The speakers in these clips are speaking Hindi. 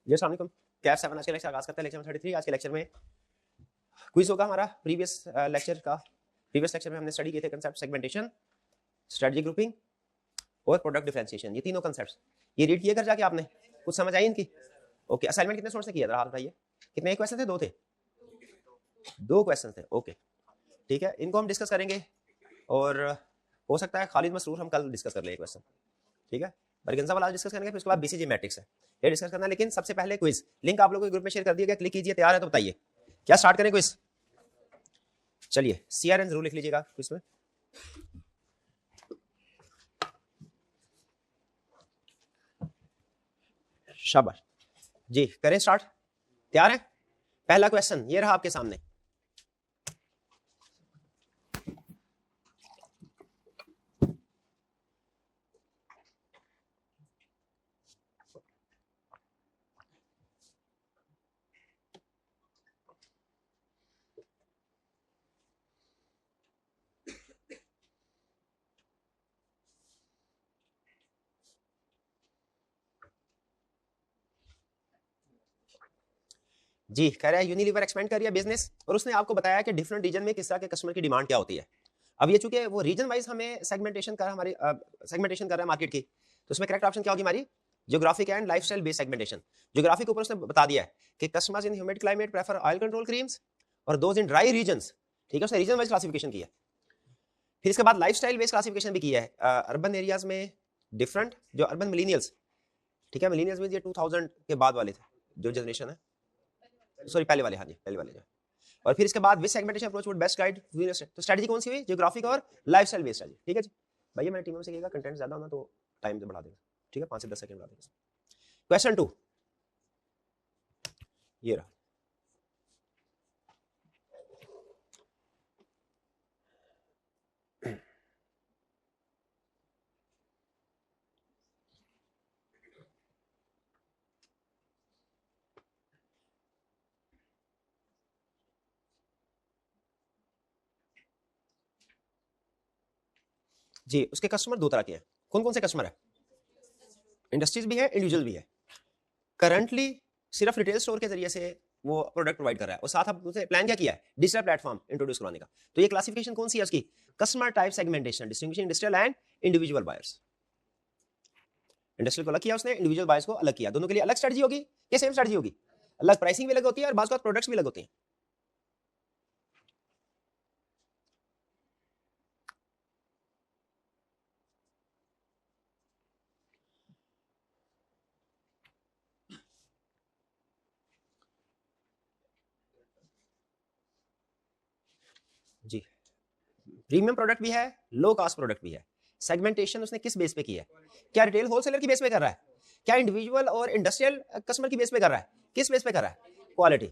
जी अस्सलाम वालेकुम। कैफ 7 आज के लेक्चर आगाज करते हैं। लेक्चर 33। आज के लेक्चर में क्विज होगा हमारा प्रीवियस लेक्चर का। प्रीवियस लेक्चर में हमने स्टडी किए थे कंसेप्ट सेगमेंटेशन, स्ट्रेटजी ग्रुपिंग और प्रोडक्ट डिफरेंशिएशन। ये तीनों कंसेप्ट्स ये रीड किए कर जाके आपने कुछ समझ आई इनकी? ओके। असाइनमेंट कितने सोर्स से किया था आप बताइए? कितने क्वेश्चन थे? दो थे? दो क्वेश्चन थे। ओके ठीक है, इनको हम डिस्कस करेंगे और हो सकता है खालिद मसरूर हम कल डिस्कस कर ले क्वेश्चन। ठीक है, बरगंजा वाला डिस्कस करेंगे, फिर उसके बाद बीसीजी मैट्रिक्स है ये डिस्कस करना है। लेकिन सबसे पहले क्विज लिंक आप लोगों के ग्रुप में शेयर कर दिया गया, क्लिक कीजिए। तैयार है तो बताइए क्या स्टार्ट करें क्विज? चलिए सीआरएन जरूर लिख लीजिएगा क्विज में। शाबाश जी, करें स्टार्ट। तैयार है? पहला क्वेश्चन ये रहा आपके सामने। जी कह रहा है यूनिलीवर एक्सपेंड कर रही है बिजनेस और उसने आपको बताया कि डिफरेंट रीजन में किस तरह के कस्टमर की डिमांड क्या होती है। अब ये चूंकि वो रीजन वाइज हमें सेगमेंटेशन कर हमारी सेगमेंटेशन कर रहा है मार्केट की, तो उसमें करेक्ट ऑप्शन क्या होगी हमारी? Geographic and lifestyle based segmentation. Geographic ऊपर उसने बता दिया है कि कस्टमर्स इन humid climate prefer oil control creams और दोज इन ड्राई रीजन्स। ठीक है, उसने रीजन वाइज क्लासिफिकेशन किया है। फिर इसके बाद लाइफस्टाइल बेस्ड क्लासिफिकेशन भी किया है। अर्बन एरियाज में डिफरेंट जो अर्बन मिलीनियल्स, ठीक है, मिलीनियल्स में ये 2000 के बाद वाले थे जो जनरेशन है, सॉरी पहले वाले, हाँ जी पहले वाले जो। और फिर इसके बाद which segmentation approach would best guide. तो स्ट्रेटजी कौन सी हुई? ज्योग्राफिक और लाइफस्टाइल बेस्ड स्ट्रेटजी। ठीक है जी भैया, मैंने टीम में से कहेगा कंटेंट ज्यादा होना तो टाइम से बढ़ा देगा। ठीक है, 5 से 10 सेकंड बढ़ा देगा। क्वेश्चन 2 ये रहा। जी उसके कस्टमर दो तरह के हैं। कौन कौन से कस्टमर है? इंडस्ट्रीज भी है, इंडिविजुअल भी है। करंटली सिर्फ रिटेल स्टोर के जरिए से वो प्रोडक्ट प्रोवाइड कर रहा है और साथ आप उसे प्लान क्या किया है? डिजिटल प्लेटफॉर्म इंट्रोड्यूस करवाने का। तो ये क्लासिफिकेशन कौन सी है उसकी? Customer type segmentation distinguishing industrial and individual buyers. Industrial को अलग किया उसने, इंडिविजुअल बायर्स को अलग किया। दोनों के लिए अलग स्ट्रेटजी होगी या सेम स्ट्रेटजी होगी? अलग प्राइसिंग भी अलग होती है और बात प्रोडक्ट्स भी अलग होते हैं। जी प्रीमियम प्रोडक्ट भी है, लो कॉस्ट प्रोडक्ट भी है। सेगमेंटेशन उसने किस बेस पे की है? क्या रिटेल होलसेलर की बेस पे कर रहा है? क्या इंडिविजुअल और इंडस्ट्रियल कस्टमर की बेस पे कर रहा है? किस बेस पे कर रहा है? क्वालिटी।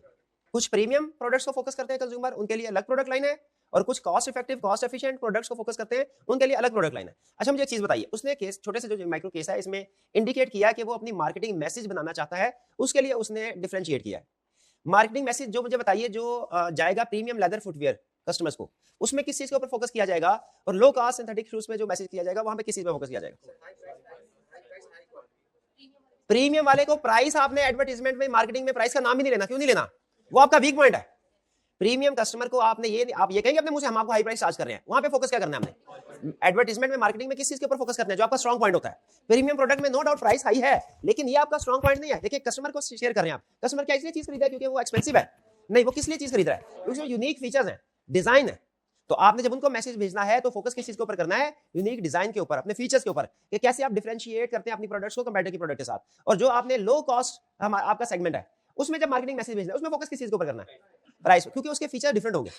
कुछ प्रीमियम प्रोडक्ट्स को फोकस करते हैं कंज्यूमर, उनके लिए अलग प्रोडक्ट लाइन है, और कुछ cost effective cost efficient products को फोकस करते हैं, उनके लिए अलग प्रोडक्ट लाइन है। अच्छा मुझे एक चीज बताइए, उसने केस छोटे से जो माइक्रो केस है इसमें इंडिकेट किया कि वो अपनी मार्केटिंग मैसेज बनाना चाहता है, उसके लिए उसने डिफरेंशिएट किया है। मार्केटिंग मैसेज जो मुझे बताइए, जो जाएगा प्रीमियम लेदर फुटवियर कस्टमर्स को, उसमें किस चीज के ऊपर फोकस किया जाएगा? और लो कास्ट सिंथेटिक शूज में जो मैसेज किया जाएगा वहां पे किस चीज पे फोकस किया जाएगा? प्रीमियम वाले को प्राइस, आपने एडवर्टीजमेंट में मार्केटिंग में प्राइस का नाम ही नहीं लेना। क्यों नहीं लेना? वो आपका वीक पॉइंट है। प्रीमियम कस्टमर को आपने ये, आप ये कहेंगे अपने मुंह से हम आपको हाई प्राइस चार्ज कर रहे हैं, वहां पे फोकस क्या करना है हमने? एडवर्टीजमेंट में मार्केटिंग में किस चीज के ऊपर फोकस करते हैं? जो आपका स्ट्रॉन्ग पॉइंट होता है। प्रीमियम प्रोडक्ट में नो डाउट प्राइस हाई है, लेकिन ये आपका स्ट्रॉन्ग पॉइंट नहीं है। देखिए कस्टमर को शेयर कर रहे हैं आप, कस्टमर क्या इसलिए चीज खरीदा है क्योंकि वो एक्सपेंसिव है? नहीं, वो किस लिए चीज खरीद रहा है? क्योंकि यूनिक फीचर्स है, डिजाइन है। तो आपने जब उनको मैसेज भेजना है तो फोकस किस चीज के ऊपर करना है? यूनिक डिजाइन के ऊपर, अपने फीचर्स के ऊपर, कि कैसे आप डिफरेंशिएट करते हैं अपनी प्रोडक्ट्स को कंपैरेटिव की प्रोडक्ट के साथ। और जो आपने लो कॉस्ट आपका सेगमेंट है, उसमें जब मार्केटिंग मैसेज भेजना है उसमें फोकस किस चीज के ऊपर करना है? प्राइस, क्योंकि उसके फीचर डिफरेंट होंगे।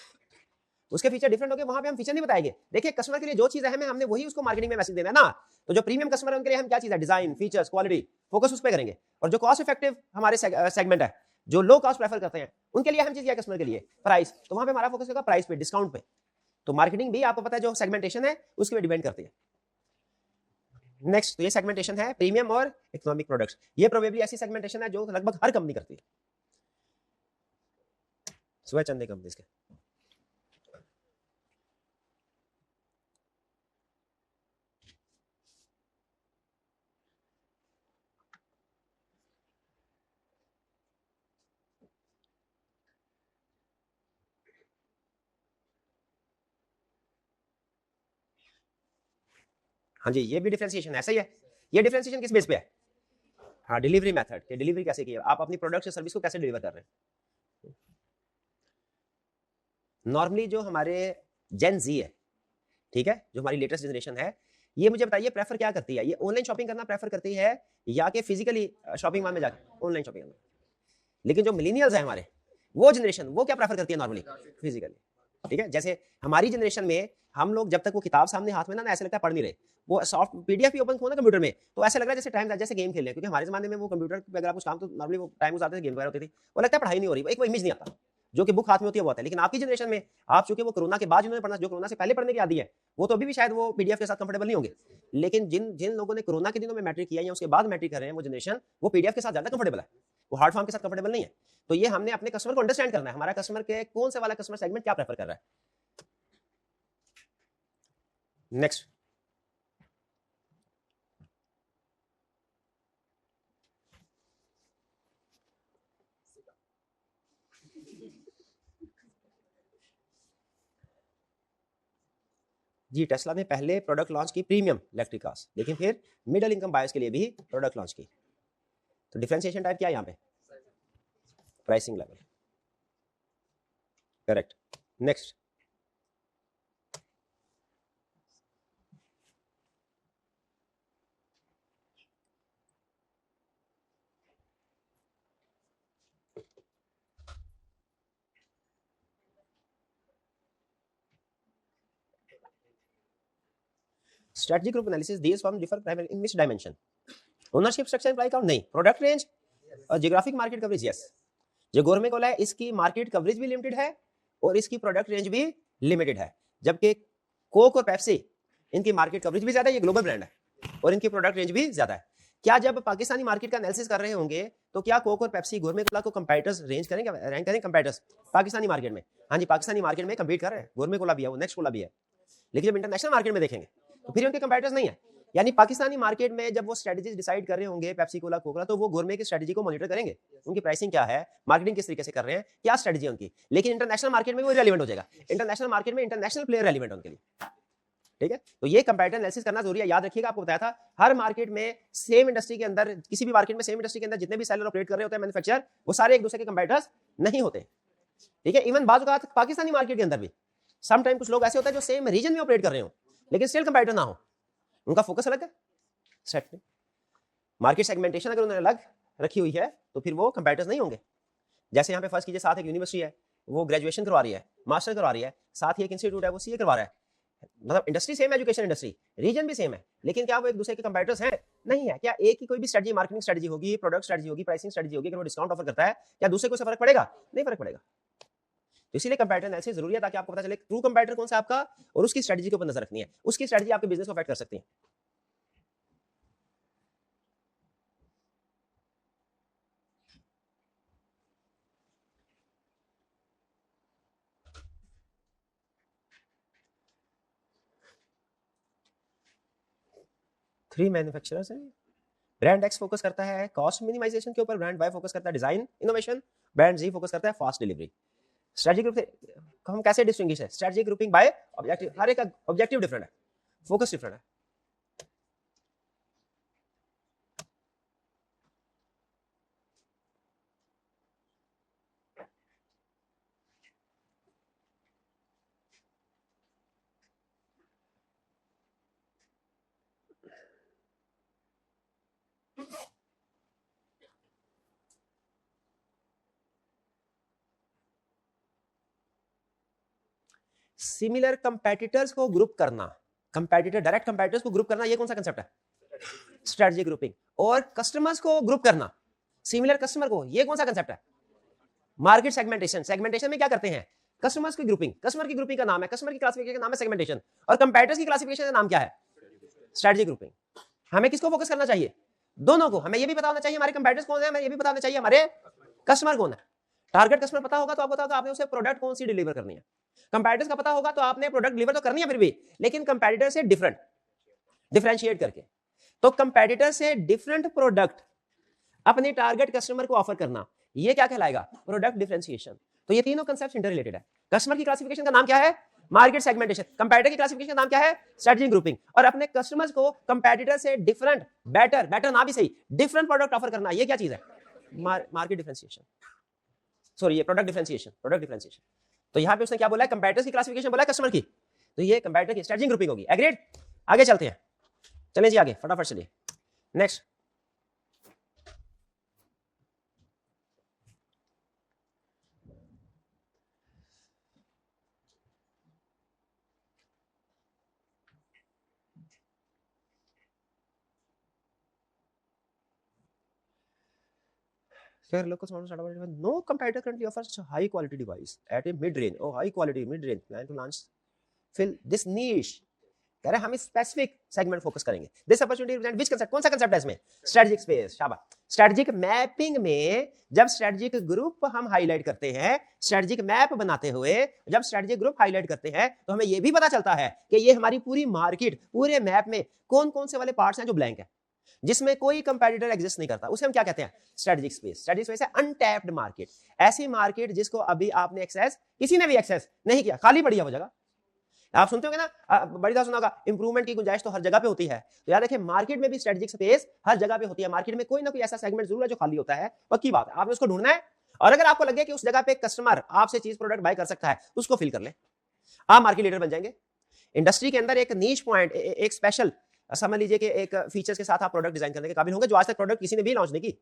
उसके फीचर डिफरेंट होंगे, वहां पे हम फीचर नहीं बताएंगे। देखिए कस्टमर के लिए जो चीज है हमने वही उसको मार्केटिंग में मैसेज देना है ना। तो जो प्रीमियम कस्टमर है उनके लिए हम क्या चीज है? डिजाइन, फीचर्स, क्वालिटी, फोकस उस पर करेंगे। और जो कॉस्ट इफेक्टिव हमारे सेगमेंट है, जो लो कॉस्ट प्रेफर करते हैं, उनके लिए हम चीज क्या कस्टमर के लिए? प्राइस। तो वहां पे हमारा फोकस होगा प्राइस पे, डिस्काउंट पे। तो मार्केटिंग भी आपको पता है जो सेगमेंटेशन है उसके पे डिपेंड करती है। नेक्स्ट, तो ये सेगमेंटेशन है प्रीमियम और इकोनॉमिक प्रोडक्ट्स। ये प्रोबेबली ऐसी सेगमेंटेशन है जो लगभग हर कंपनी करती है, सिवाय चंद कंपनीज के। हाँ जी, ये भी डिफरेंशिएशन है, सही है। ये डिफरेंशिएशन किस बेस पे है? हाँ, डिलीवरी मेथड के, डिलीवरी कैसे की है, आप अपनी प्रोडक्ट या सर्विस को कैसे डिलीवर कर रहे हैं। नॉर्मली जो हमारे जेन जी है, ठीक है, जो हमारी लेटेस्ट जनरेशन है, ये मुझे बताइए प्रेफर क्या करती है, ये ऑनलाइन शॉपिंग करना प्रेफर करती है या कि फिजिकली शॉपिंग मॉल में जाकर ऑनलाइन शॉपिंग करना। लेकिन जो मिलेनियल्स है हमारे, वो जनरेशन वो क्या प्रेफर करती है नॉर्मली? फिजिकली, ठीक है। जैसे हमारी जनरेशन में हम लोग जब तक वो किताब सामने हाथ में ना ऐसे लगता है पढ़ नहीं रहे, वो सॉफ्ट पीडीएफ भी ओपन खोना कंप्यूटर में तो ऐसा लग रहा है जैसे टाइम जैसे गेम खेल रहे हैं, क्योंकि हमारे जमाने में वो कंप्यूटर पे अगर आप कुछ काम तो नॉर्मली वो टाइम गुजारते थे, गेम वगैरह होती थी, वो लगता है पढ़ाई नहीं हो रही, एक वो इमेज नहीं आता जो कि बुक हाथ में होती है वो आता है। लेकिन आपकी जनरेशन में आप चूंकि वो कोरोना के बाद जिन्होंने पढ़ना, जो कोरोना से पहले पढ़ने की आदी है, वो तो अभी भी शायद वो पीडीएफ के साथ कंफर्टेबल नहीं होंगे। लेकिन जिन जिन लोगों ने कोरोना के दिनों में मैट्रिक किया या उसके बाद मैट्रिक कर रहे हैं, वो जनरेशन वो पीडीएफ के साथ ज्यादा कंफर्टेबल है, वो हार्ड फॉर्म के साथ कंफर्टेबल नहीं है। तो ये हमने अपने कस्टमर को अंडरस्टैंड करना है, हमारा कस्टमर के कौन से वाला कस्टमर सेगमेंट क्या प्रेफर कर रहा है। नेक्स्ट, जी टेस्ला ने पहले प्रोडक्ट लॉन्च की प्रीमियम इलेक्ट्रिक कार्स, लेकिन फिर मिडिल इनकम बायर्स के लिए भी प्रोडक्ट लॉन्च की। तो डिफरेंशिएशन टाइप क्या है यहाँ पे? Pricing level, correct. Next, strategic group analysis, these firms differ primarily in which dimension? Ownership structure, employee count नहीं, प्रोडक्ट रेंज और जियोग्राफिक मार्केट कवरेज, यस। जो गोरमे कोला है इसकी मार्केट कवरेज भी लिमिटेड है और इसकी प्रोडक्ट रेंज भी लिमिटेड है, जबकि कोक और पेप्सी इनकी मार्केट कवरेज भी ज्यादा है, ये ग्लोबल ब्रांड है और इनकी प्रोडक्ट रेंज भी ज्यादा है। क्या जब पाकिस्तानी मार्केट का एनालिसिस कर रहे होंगे तो क्या कोक और पेप्सी गोरमे कोला को कंपेटिटर्स रेंज करेंगे, रैंक करेंगे कंपेटिटर्स पाकिस्तानी मार्केट में? हाँ जी, पाकिस्तानी मार्केट में कम्पीट कर रहे हैं, गोरमे कोला भी है, वो नेक्स्ट कोला भी है। लेकिन जब इंटरनेशनल मार्केट में देखेंगे तो फिर उनके कंपेटिटर्स नहीं है। यानी पाकिस्तानी मार्केट में जब वो स्ट्रेटजीज डिसाइड कर रहे होंगे पेप्सी कोला कोका, तो वो गोरमे की स्ट्रेटजी को मॉनिटर करेंगे, उनकी प्राइसिंग क्या है, मार्केटिंग किस तरीके से कर रहे हैं, क्या स्ट्रेटजी है उनकी। लेकिन इंटरनेशनल मार्केट में वो रेलिवेंट हो जाएगा, इंटरनेशनल मार्केट में इंटरनेशनल प्लेयर रेलिवेंट उनके लिए, ठीक है। तो ये कंपैरेटिव एनालिसिस करना जरूरी है। याद रखिएगा, आपको बताया था हर मार्केट में सेम इंडस्ट्री के अंदर, किसी भी मार्केट में सेम इंडस्ट्री के अंदर जितने भी सेलर ऑपरेट कर रहे होते हैं, मैन्युफैक्चरर, वो सारे एक दूसरे के कंपैरेटर्स नहीं होते, ठीक है। इवन बाज़ औक़ात पाकिस्तानी मार्केट के अंदर भी सम टाइम कुछ लोग ऐसे होते हैं जो सेम रीजन में ऑपरेट कर रहे हो लेकिन स्टिल कंपैरेटर ना हो, उनका फोकस अलग है, सेट में मार्केट सेगमेंटेशन अगर उन्होंने अलग रखी हुई है तो फिर वो कंपैरेटर्स नहीं होंगे। जैसे यहाँ पे फर्स्ट कीजिए, साथ एक यूनिवर्सिटी है, वो ग्रेजुएशन करवा रही है, मास्टर करवा रही है, साथ ही एक इंस्टीट्यूट है वो सीए करवा रहा है, मतलब industry same, education industry, region भी सेम है, लेकिन क्या वो एक दूसरे के कंपैरेटर्स हैं? नहीं है। क्या एक ही कोई भी स्ट्रेटजी, मार्केटिंग स्ट्रेटजी होगी, प्रोडक्ट स्ट्रेटजी होगी, प्राइसिंग स्ट्रेटजी होगी, अगर वो डिस्काउंट ऑफर करता है, क्या दूसरे को फर्क पड़ेगा? नहीं फर्क पड़ेगा। तो इसीलिए कंपैरेटर एनालिसिस जरूरी है, ताकि आपको पता चले ट्रू कंपैरेटर कौन सा आपका, और उसकी स्ट्रेटजी के ऊपर नजर रखनी है, उसकी स्ट्रेटजी आपके बिजनेस को अफेक्ट कर सकती है। थ्री मैन्युफैक्चरर्स हैं। ब्रांड एक्स फोकस करता है कॉस्ट मिनिमाइजेशन के ऊपर, ब्रांड वाई फोकस करता है डिजाइन इनोवेशन, ब्रांड जी फोकस करता है फास्ट डिलीवरी। स्ट्रेटजी ग्रुप हम कैसे डिस्टिंग्विश है? स्ट्रेटजी ग्रुपिंग बाय ऑब्जेक्टिव, हर एक का ऑब्जेक्टिव डिफरेंट है, फोकस डिफरेंट है। सिमिलर कंपेटिटर्स को ग्रुप करना, कंपेटिटर, डायरेक्ट कंपेटिटर्स को ग्रुप करना, ये कौन सा कंसेप्ट है? Strategy grouping. और कस्टमर्स को ग्रुप करना, सिमिलर कस्टमर को, ये कौन सा कंसेप्ट है? Market segmentation. सेगमेंटेशन में क्या करते हैं? कस्टमर्स की ग्रुपिंग, कस्टमर की ग्रुपिंग का नाम है, कस्टमर की क्लासिफिकेशन का नाम है सेगमेंटेशन, और कंपेटिटर्स की क्लासिफिकेशन का नाम क्या है? Strategy grouping. हमें किसको फोकस करना चाहिए? दोनों को। हमें ये भी पता होना चाहिए हमारे कंपेटिटर्स कौन है, हमें ये भी पता होना चाहिए हमारे कस्टमर कौन है। टारगेट कस्टमर पता होगा तो आपको पता आपने उसे प्रोडक्ट कौन सी डिलीवर करनी है। कंपेटिटर्स का पता होगा तो आपने प्रोडक्ट डिलीवर तो करनी है फिर भी, लेकिन कंपेटिटर से डिफरेंट, डिफरेंशिएट करके। तो कंपेटिटर से डिफरेंट प्रोडक्ट अपने टारगेट कस्टमर को ऑफर करना, ये क्या कहलाएगा? Product differentiation. तो ये तीनों कांसेप्ट्स इंटर रिलेटेड है। कस्टमर की क्लासिफिकेशन का नाम क्या है? मार्केट सेगमेंटेशन, कंपैटिटर की क्लासिफिकेशन का नाम क्या है? Strategic grouping. और अपने कस्टमर्स को कंपैटिटर से डिफरेंट, बेटर ना भी सही, डिफरेंट प्रोडक्ट ऑफर करना, ये क्या चीज है? मार्केट डिफरेंशिएशन, सॉरी ये प्रोडक्ट डिफरेंशिएशन। तो यहां पे उसने क्या बोला है? कंपैटिटर्स की क्लासिफिकेशन बोला है कस्टमर की, तो ये कंपैटिटर की स्ट्रेटजिक ग्रुपिंग होगी। एग्रीड? आगे चलते हैं, चलें जी आगे फटाफट चलिए। Next, Here, local smartphone startup, no competitor currently offers such a high quality device at a mid range. Oh, high quality mid range. Plan to launch, fill this niche. कह रहे हैं हम स्पेसिफिक सेगमेंट फोकस करेंगे। This opportunity represent which concept? कौन सा कांसेप्ट है इसमें? Strategic space. शाबाश। स्ट्रेटजिक मैपिंग में जब स्ट्रेटजिक ग्रुप हम हाईलाइट करते हैं, स्ट्रेटजिक मैप बनाते हुए जब स्ट्रेटजिक ग्रुप हाईलाइट करते हैं, तो हमें यह भी पता चलता है कि ये हमारी पूरी मार्केट, पूरे मैप में कौन कौन से वाले पार्ट्स हैं जो ब्लैंक है, जिसमें कोई कंपैटिटर एग्जिस्ट नहीं करता, उसे हम क्या कहते हैं? Strategic space. स्ट्रेटजिक स्पेस है अनटैप्ड मार्केट, ऐसी मार्केट जिसको अभी आपने एक्सेस, किसी ने भी एक्सेस नहीं किया, खाली पड़ी है वो जगह। आप सुनते होंगे ना, बड़ी बात सुना होगा, इंप्रूवमेंट की गुंजाइश तो हर जगह पे होती है। तो याद रखिए, मार्केट में भी स्ट्रेटजिक स्पेस हर जगह पे होती है। मार्केट में कोई ना कोई ऐसा सेगमेंट जरूर है जो खाली होता है, पक्की बात है, आपने उसको ढूंढना है। और अगर आपको लगे कि उस जगह पे कस्टमर आपसे चीज प्रोडक्ट बाय कर सकता है, उसको फिल कर ले, आप मार्केट लीडर बन जाएंगे। इंडस्ट्री के अंदर एक नीच पॉइंट, एक स्पेशल, समझ लीजिए कि एक फीचर्स के साथ आप प्रोडक्ट डिजाइन करने के काबिल होंगे, जो आज तक प्रोडक्ट किसी ने भी लॉन्च नहीं की।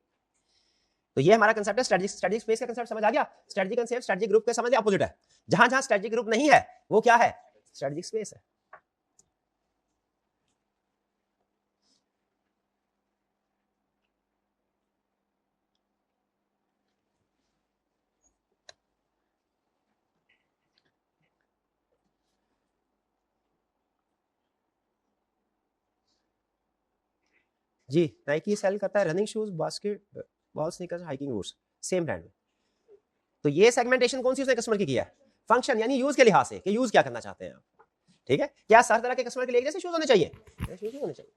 तो ये हमारा कंसेप्ट है स्ट्रेटजिक स्पेस का कंसेप्ट। समझ आ गया? स्ट्रेटजिक कंसेप्ट स्ट्रेटजिक ग्रुप के समझ अपोजिट है। जहां जहां स्ट्रेटजिक ग्रुप नहीं है, वो क्या है? स्ट्रेटजिक स्पेस है। जी, नाइकी सेल करता है running shoes, basket ball, sneakers, hiking boots, same brand में। तो ये सेगमेंटेशन कौन सी उसने कस्टमर की किया है? फंक्शन यानी यूज के लिहाज से, कि यूज क्या करना चाहते हैं आप। ठीक है? क्या हर तरह के कस्टमर के लिए एक जैसे शूज होने चाहिए? शूज नहीं होने चाहिए।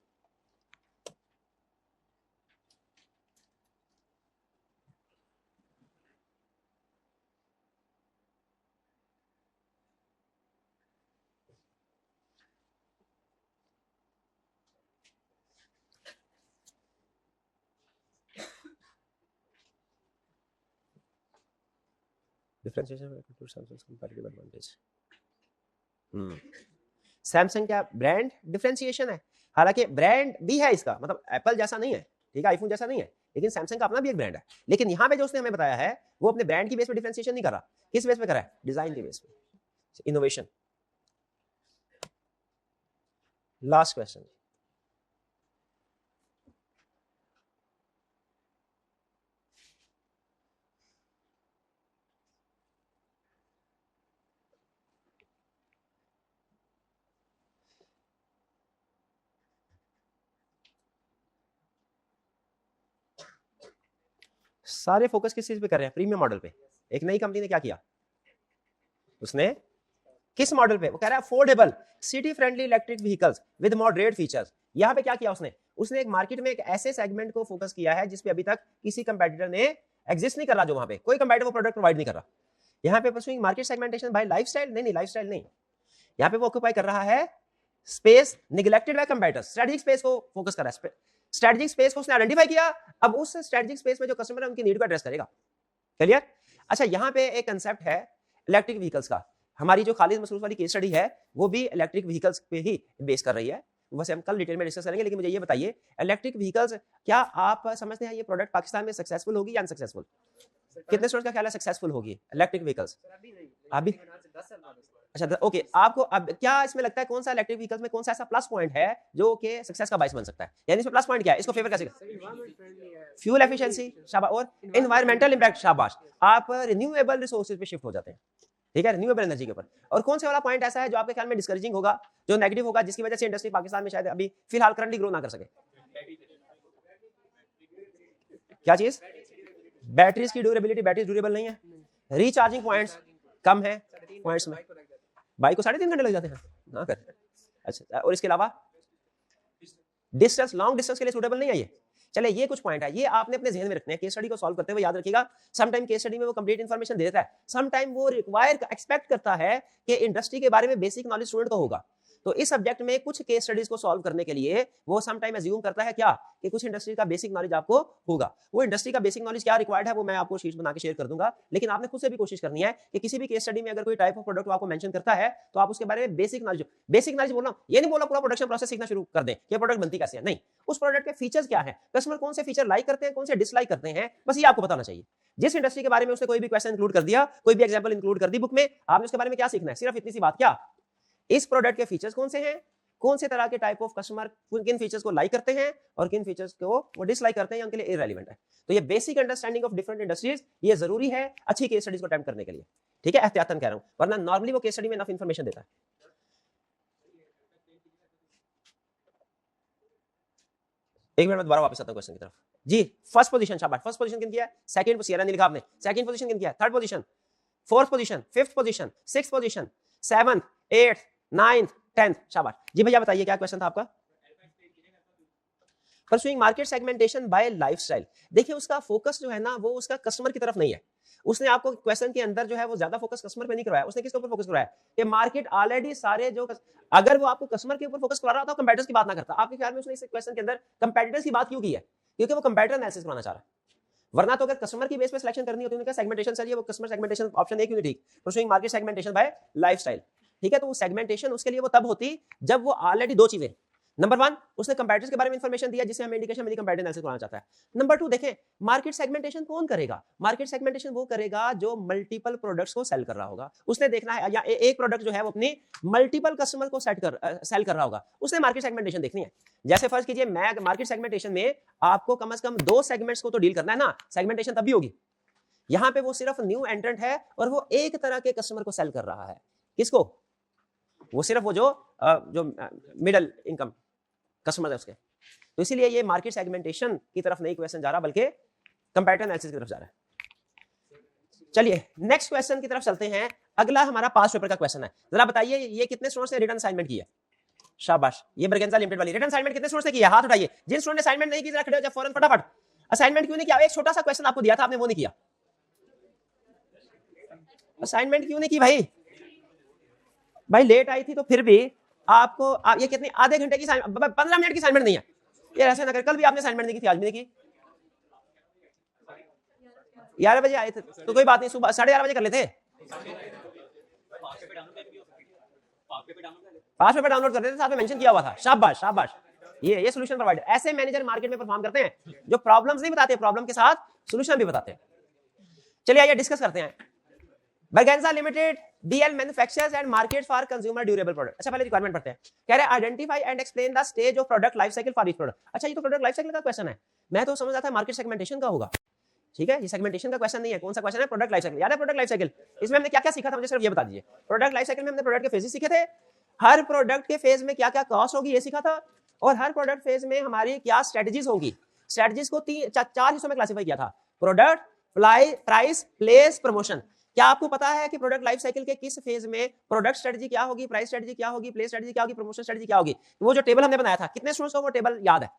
सैमसंग क्या ब्रांड डिफरेंशिएशन है? हालांकि ब्रांड भी है इसका, मतलब एप्पल जैसा नहीं है, ठीक है, आईफोन जैसा नहीं है, लेकिन सैमसंग का अपना भी एक ब्रांड है। लेकिन यहाँ पे जो उसने हमें बताया है, वो अपने ब्रांड की बेस पे डिफरेंशिएशन नहीं कर रहा। किस बेस पे कर रहा है? डिजाइन की बेस पे, इनोवेशन। लास्ट क्वेश्चन, सारे फोकस किस चीज पे कर रहे हैं? प्रीमियम मॉडल पे। एक नई कंपनी ने क्या किया, उसने किस मॉडल पे? वो कह रहा है affordable city friendly electric vehicles with moderate features. यहां पे क्या किया उसने? उसने एक मार्केट में एक ऐसे सेगमेंट को फोकस किया है जिसपे अभी तक किसी कंपेटिटर ने एग्जिस्ट नहीं कर रहा, जो वहां पे कोई कंपेटिटर वो प्रोडक्ट प्रोवाइड नहीं कर रहा। यहाँ पे pursuing market segmentation by lifestyle, नहीं लाइफस्टाइल नहीं, यहाँ पे वो ऑक्यूपाई कर रहा है space neglected by competitors. Strategic space को फोकस कर रहा है, स्ट्रेटजिक स्पेस को उसने आइडेंटिफाई किया। अब उस स्ट्रेटजिक स्पेस में जो कस्टमर है उनकी नीड को एड्रेस करेगा। क्लियर? अच्छा, यहाँ पे एक कंसेप्ट है इलेक्ट्रिक व्हीकल्स का। हमारी जो खालिद मसरूफ वाली केस स्टडी है, वो भी इलेक्ट्रिक व्हीकल्स पे ही बेस कर रही है। वैसे हम कल डिटेल में डिस्कस करेंगे, लेकिन मुझे ये बताइए, इलेक्ट्रिक व्हीकल्स, क्या आप समझते हैं ये प्रोडक्ट पाकिस्तान में सक्सेसफुल होगी या अनसक्सेसफुल? कितने स्टूडेंट्स का ख्याल है सक्सेसफुल होगी इलेक्ट्रिक व्हीकल्स? अभी अच्छा, ओके, आपको अब क्या इसमें लगता है कौन सा इलेक्ट्रिक व्हीकल्स में कौन सा ऐसा प्लस पॉइंट है जो कि सक्सेस का बाइस बन सकता है? यानी इसमें प्लस पॉइंट क्या है, इसको फेवर कैसे? फ्यूल एफिशिएंसी, शाबाश, और एनवायरमेंटल इंपैक्ट, शाबाश, आप रिन्यूएबल रिसोर्सेज पे शिफ्ट हो जाते हैं। ठीक है, रिन्यूएबल एनर्जी के ऊपर। और कौन से वाला पॉइंट ऐसा है जो आपके ख्याल में डिस्करेजिंग होगा, जो नेगेटिव होगा, जिसकी वजह से इंडस्ट्री पाकिस्तान में शायद अभी फिलहाल करंटली ग्रो ना कर सके? क्या चीज? बैटरीज की ड्यूरेबिलिटी, बैटरी ड्यूरेबल नहीं है, रिचार्जिंग पॉइंट्स कम है पॉइंट्स में, बाइक को 3.5 घंटे लग जाते हैं ना कर। अच्छा, और इसके अलावा डिस्टेंस, लॉन्ग डिस्टेंस के लिए सूटेबल नहीं है ये, चले ये कुछ पॉइंट है, ये आपने अपने जहन में रखने हैं केस स्टडी को सॉल्व करते हुए। याद रखिएगा सम टाइम केस स्टडी में वो कंप्लीट इन्फॉर्मेशन दे देता है, सम टाइम वो रिक्वायर एक्सपेक्ट करता है कि इंडस्ट्री के बारे में बेसिक नॉलेज स्टूडेंट को होगा। तो इस सब्जेक्ट में कुछ केस स्टडीज को सॉल्व करने के लिए वो सम टाइम अज्यूम करता है क्या कि कुछ इंडस्ट्री का बेसिक नॉलेज आपको होगा। वो इंडस्ट्री का बेसिक नॉलेज क्या रिक्वायर्ड है वो मैं आपको शीट बना के शेयर कर दूंगा, लेकिन आपने खुद से भी कोशिश करनी है कि किसी भी केस स्टडी में अगर कोई टाइप ऑफ प्रोडक्ट आपको मेंशन करता है तो आप उसके बारे में बेसिक नॉलेज बोल रहा हूं, ये नहीं बोला पूरा प्रोडक्शन प्रोसेस सीखना शुरू कर दें कि प्रोडक्ट बनती कैसे है, नहीं, उस प्रोडक्ट के फीचर्स क्या है, कस्टमर कौन से फीचर लाइक करते हैं, कौन से डिसलाइक करते हैं, बस ये आपको बताना चाहिए। जिस इंडस्ट्री के बारे में उसने कोई भी क्वेश्चन इंक्लूड कर दिया, कोई भी एग्जांपल इंक्लूड कर दी बुक में, आपने उसके बारे में क्या सीखना है, सिर्फ इतनी सी बात, क्या इस प्रोडक्ट के फीचर्स कौन से हैं, कौन से तरह के टाइप ऑफ कस्टमर किन फीचर्स को लाइक करते हैं और किन फीचर्स को वो डिसलाइक करते हैं, उनके लिए इररिलेवेंट है। तो ये basic understanding of different industries ये जरूरी है अच्छी केस स्टडीज को अटेम्प्ट करने के लिए, ठीक है, एहतियातन कह रहा हूं, वरना नॉर्मली वो केस स्टडी में इनफ इंफॉर्मेशन देता है। एक मिनट में दोबारा वापस आता हूं क्वेश्चन की तरफ। जी फर्स्ट पोजीशन, शाबाश, फर्स्ट पोजीशन किन किया है, सेकंड सीएरा नहीं लिखा आपने, सेकंड पोजीशन किन किया है, third position, fourth position, fifth position, sixth position, seventh, eighth, ninth, 10th, शाबाश। जी भैया बताइए क्या क्वेश्चन था आपका। Pursuing market segmentation by lifestyle. देखिए उसका फोकस जो है ना वो उसका कस्टमर की तरफ नहीं है, उसने आपको क्वेश्चन के अंदर जो है वो ज्यादा फोकस कस्टमर पे नहीं करवाया, उसने किसके ऊपर फोकस करवाया कि मार्केट ऑलरेडी सारे जो अगर वो आपको कस्टमर के ऊपर फोकस करा रहा था कंपेटिटर्स की बात ना करता। आपके ख्याल में उसने इस क्वेश्चन के अंदर कंपेटिटर्स की बात क्यों की है, क्योंकि वो कंपेटिटर एनालिसिस करना चाह रहा है, वरना तो अगर कस्टमर की बेस पे सिलेक्शन करनी होती है सेगमेंटेशन चाहिए, वो कस्टमर सेगमेंटेशन ऑप्शन ए क्यों नहीं ठीक, pursuing market segmentation by lifestyle, ठीक है। तो वो सेगमेंटेशन उसके लिए वो तब होती जब वो ऑलरेडी दो चीजें, नंबर 1 उसने कंपेटिटर्स के बारे में इंफॉर्मेशन दिया जिससे हमें इंडिकेशन मिली कंपेटिटिव एनालिसिस करना चाहता है। नंबर 2 देखें मार्केट सेगमेंटेशन कौन करेगा, मार्केट सेगमेंटेशन वो करेगा जो मल्टीपल प्रोडक्ट्स को सेल कर रहा होगा, उसने देखना है या एक प्रोडक्ट जो है वो अपनी मल्टीपल कस्टमर को सेल कर रहा होगा, उसने मार्केट सेगमेंटेशन देखनी है। जैसे फर्ज कीजिए मैं मार्केट सेगमेंटेशन में आपको कम से कम 2 सेगमेंट्स को तो डील करना है ना, सेगमेंटेशन तभी होगी। यहां पे वो सिर्फ न्यू एंट्रेंट है और वो एक तरह के कस्टमर को सेल कर रहा है, किसको, वो सिर्फ वो जो मिडिल इनकम कस्टमर है उसके। तो इसीलिए ये मार्केट सेगमेंटेशन की तरफ नहीं क्वेश्चन जा रहा बल्कि कंपैरेटिव एनालिसिस की तरफ जा रहा है। चलिए नेक्स्ट क्वेश्चन की तरफ चलते हैं। अगला हमारा पास पेपर का क्वेश्चन है, जरा बताइए ये कितने स्टूडेंट्स ने रिटन असाइनमेंट की है, शाबाश। ये ब्रगेंजा लिमिटेड वाली रिटन असाइनमेंट कितने स्टूडेंट्स ने किया, हाथ उठाइए। जिन स्टूडेंट ने असाइनमेंट नहीं की जरा खड़े हो जाओ फौरन फटाफट। असाइनमेंट क्यों नहीं किया, एक छोटा सा क्वेश्चन आपको दिया था आपने वो नहीं किया, असाइनमेंट क्यों नहीं की भाई लेट आई थी तो फिर भी आपको ये कितने आधे घंटे की 15 मिनट की असाइनमेंट नहीं है, ये ऐसे ना कर, कल भी आपने असाइनमेंट नहीं की थी आज भी नहीं की, 11 बजे आए थे तो कोई बात नहीं, सुबह 11:30 बजे कर लेते, पास पेपर डाउनलोड कर देते, साथ में मेंशन किया हुआ था, शाबाश शाबाश। ये सॉल्यूशन प्रोवाइडर, ऐसे मैनेजर मार्केट में परफॉर्म करते हैं जो प्रॉब्लम्स नहीं बताते, प्रॉब्लम के साथ सॉल्यूशन भी बताते हैं। चलिए आइए डिस्कस करते हैं। Braganza limited BL manufacturers and market for consumer durable product. अच्छा पहले रिक्वायरमेंट पढ़ते हैं, कह रहे हैं identify and explain the stage of product life cycle for each product. अच्छा ये तो प्रोडक्ट लाइफ साइकिल का क्वेश्चन है, मैं तो समझ रहा था मार्केट सेगमेंटेशन का होगा, ठीक है, ये सेगमेंटेशन का क्वेश्चन नहीं है। कौन सा क्वेश्चन है, प्रोडक्ट लाइफ साइकिल। याद है प्रोडक्ट लाइफ साइकिल, इसमें हमने क्या क्या सीखा था, मुझे सिर्फ ये बता दीजिए। प्रोडक्ट लाइफ साइकिल में हमने प्रोडक्ट के फेजेस सीखे थे, हर प्रोडक्ट के फेज में क्या क्या कॉस्ट होगी ये सीखा था, और हर प्रोडक्ट फेज में हमारी क्या स्ट्रेटजीज होंगी। स्ट्रेटजीज को 4 हिस्सों में क्लासिफाई किया था, प्रोडक्ट, प्राइस, प्लेस, प्रमोशन। क्या आपको पता है कि प्रोडक्ट लाइफ साइकिल के किस फेज में प्रोडक्ट स्ट्रेटजी क्या होगी, प्राइस स्ट्रेटजी क्या होगी, प्लेस स्ट्रेटजी क्या होगी, प्रमोशन स्ट्रेटजी क्या होगी। वो जो टेबल हमने बनाया था, कितने स्टूडेंट्स को वो टेबल याद है,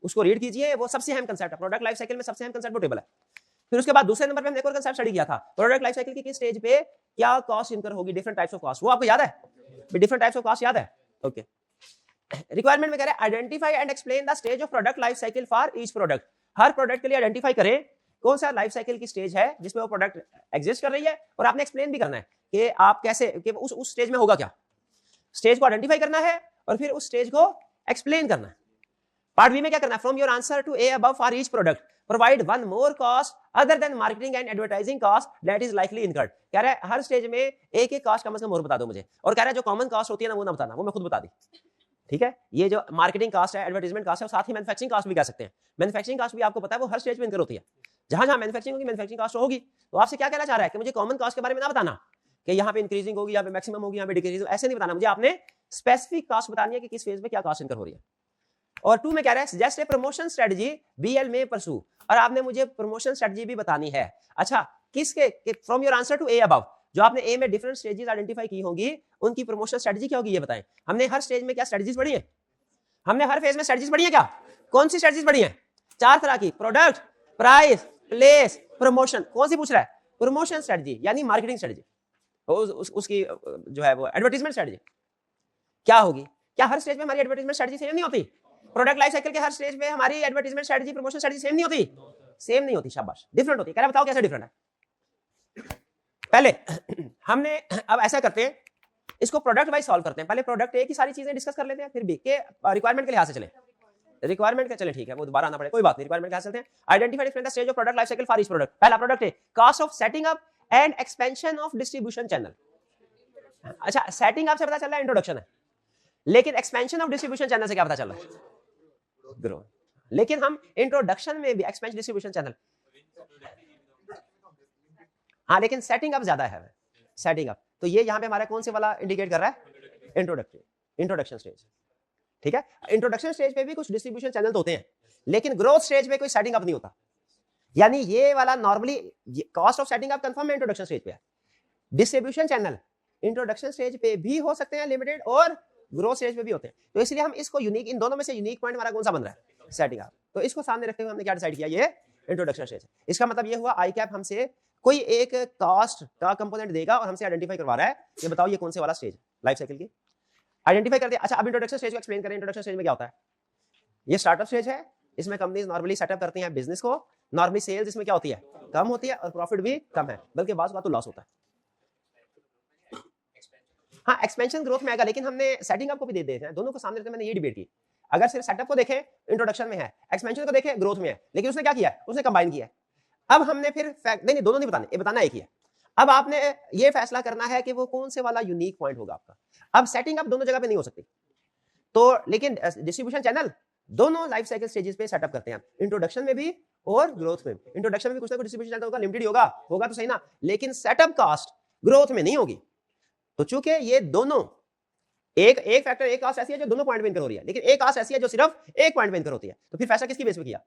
उसको रीड कीजिए, वो सबसे अहम कंसेप्ट है प्रोडक्ट लाइफ साइकिल में, सबसे अहम कंसेप्ट वो टेबल है। फिर उसके बाद दूसरे नंबर पे हमने एक और कंसेप्ट स्टडी किया था, प्रोडक्ट लाइफ साइकिल की किस स्टेज पे क्या कॉस्ट इनकर होगी, डिफरेंट टाइप्स ऑफ कॉस्ट, वो आपको याद है, डिफरेंट टाइप्स ऑफ कॉस्ट याद है, ओके। रिक्वायरमेंट में कह रहे हैं identify and explain the stage of product life cycle for each product. Her product के लिए आइडेंटिफाई करें कौन सा लाइफ साइकिल की स्टेज है जिसमें वो प्रोडक्ट एग्जिस्ट कर रही है, और आपने एक्सप्लेन भी करना है कि आप कैसे कि उस स्टेज में होगा क्या, स्टेज को आइडेंटिफाई करना है और फिर उस स्टेज को एक्सप्लेन करना है। पार्ट बी में क्या करना है, from your answer to a above for each product provide one more cost other than marketing and advertising cost that is likely incurred. कह रहा है हर स्टेज में एक एक कॉस्ट कम से कम और बता दो मुझे, और कह रहा है जो कॉमन कॉस्ट होती है ना वो ना बताना, वो मैं खुद बता दी, ठीक है। ये जो मार्केटिंग कॉस्ट है, एडवर्टाइजमेंट कॉस्ट है, साथ ही मैन्युफैक्चरिंग कॉस्ट भी कह सकते हैं। मैन्युफैक्चरिंग कॉस्ट भी आपको पता है वो हर स्टेज पे इनकर होती है, जहां जहां मैन्युफैक्चरिंग होगी मैन्युफैक्चरिंग कॉस्ट होगी। तो आपसे क्या कहना चाह रहा है कि मुझे कॉमन कॉस्ट के बारे में ना बताना कि यहाँ पे इंक्रीजिंग होगी, यहाँ पे मैक्सिमम होगी, यहाँ पे डिक्रीजिंग, ऐसे नहीं बताना मुझे, आपने स्पेसिफिक कॉस्ट बतानी है कि किस फेज में क्या कॉस्ट इनकर हो रही है। और 2 में कह रहा है suggest a promotion strategy BL में परसू, और आपने मुझे प्रमोशन स्ट्रेटजी भी बतानी है। अच्छा किसके, from your answer to a above, जो आपने ए में डिफरेंट स्टेजेस आइडेंटिफाई की होंगी उनकी प्रमोशन स्ट्रेटजी क्या होगी ये बताएं। हमने हर स्टेज में क्या स्ट्रेटजीज पढ़ी है, हमने हर फेज में स्ट्रेटजीज पढ़ी है क्या? कौन सी स्ट्रेटजीज पढ़ी है? 4 तरह की, प्रोडक्ट, प्राइस, प्लेस, प्रमोशन। कौन सी पूछ रहा है? प्रमोशन स्ट्रेटजी यानी मार्केटिंग स्ट्रेटजी, उसकी जो है वो एडवर्टाइजमेंट स्ट्रेटजी क्या होगी? क्या हर स्टेज में हमारी एडवर्टाइजमेंट स्ट्रेटजी सेम नहीं होती? प्रोडक्ट लाइफ साइकिल के हर स्टेज में हमारी advertisement strategy, promotion strategy same नहीं होती? सेम नहीं होती, शाबाश, डिफरेंट होती है। कह रहा बताओ कैसे डिफरेंट है? पहले हमने अब ऐसा करते हैं, इसको प्रोडक्ट वाइज सॉल्व करते हैं। पहले प्रोडक्ट ए की सारी चीजें डिस्कस कर लेते हैं, फिर बी के रिक्वायरमेंट के लिहाज से चले। रिक्वायरमेंट का चले, ठीक है, वो दोबारा आना पड़े, कोई बात नहीं, रिक्वायरमेंट के लिहाज से चलते हैं। Identify different stage of product life cycle for each product. पहला प्रोडक्ट है cost of setting up and expansion of distribution channel. अच्छा, सेटिंग अप से पता चल रहा है इंट्रोडक्शन है, लेकिन एक्सपेंशन ऑफ डिस्ट्रीब्यूशन चैनल से क्या पता चल रहा है? ग्रो। लेकिन हम इंट्रोडक्शन में भी एक्सपेंशन डिस्ट्रीब्यूशन चैनल, हाँ, लेकिन सेटिंग अप ज्यादा है। सेटिंग अप तो ये यहाँ पे हमारा कौन से वाला इंडिकेट कर रहा है? इंट्रोडक्शन स्टेज, ठीक है। इंट्रोडक्शन स्टेज पे भी कुछ डिस्ट्रीब्यूशन चैनल तो होते हैं, लेकिन ग्रोथ स्टेज पे कोई सेटिंग अप नहीं होता। यानी ये वाला normally cost of setting up confirm है इंट्रोडक्शन स्टेज पे है। डिस्ट्रीब्यूशन चैनल इंट्रोडक्शन स्टेज पे भी हो सकते हैं लिमिटेड, और ग्रोथ स्टेज पे भी होते हैं। तो इसलिए हम इसको यूनिक, इन दोनों में से यूनिक पॉइंट हमारा कौन सा बन रहा है? Setting up. तो इसको सामने रखते हुए हमने क्या डिसाइड किया? ये इंट्रोडक्शन स्टेज। इसका मतलब ये हुआ आई कैप हमसे कोई एक कॉस्ट का कंपोनेंट देगा और हमसे आइडेंटिफाई करवा रहा है, ये बताओ ये कौन से वाला स्टेज लाइफ साइकिल की आइडेंटिफाई कर दिया। अच्छा, अब इंट्रोडक्शन स्टेज को एक्सप्लेन करें। इंट्रोडक्शन स्टेज में क्या होता है? ये स्टार्टअप स्टेज है, इसमें कंपनीज नॉर्मली सेटअप करती हैं बिजनेस को। नॉर्मली सेल्स इसमें क्या होती है? कम होती है, और प्रॉफिट भी कम है, बल्कि बात तो लॉस होता है। हाँ, एक्सपेंशन ग्रोथ में आएगा, लेकिन हमने सेटिंग अप को भी दे देते हैं, दोनों को सामने रखते मैंने ये डिबेट की। अगर सिर्फ सेटअप को देखें इंट्रोडक्शन में है, एक्सपेंशन को देखें ग्रोथ में है, लेकिन उसने क्या किया? उसने कंबाइन किया है। अब हमने फिर नहीं, दोनों नहीं बताने, ये बताना एक ही है। अब आपने ये फैसला करना है कि वो कौन से वाला यूनिक पॉइंट होगा आपका। अब सेटिंग अप दोनों जगह पे नहीं हो सकती, तो लेकिन डिस्ट्रीब्यूशन चैनल दोनों लाइफ साइकिल स्टेजेस पे सेटअप करते हैं, इंट्रोडक्शन में भी और ग्रोथ में। इंट्रोडक्शन में भी कुछ ना कुछ डिस्ट्रीब्यूशन चैनल होगा, लिमिटेड होगा तो सही ना, लेकिन सेटअप कॉस्ट ग्रोथ में नहीं होगी। तो चूंकि ये दोनों एक फैक्टर, एक कास्ट ऐसी है जो दोनों पॉइंट पे इनकर हो रही है, लेकिन एक कास्ट ऐसी है जो सिर्फ एक पॉइंट पे इनकर होती है, तो फिर फैसला किसकी बेस पे किया?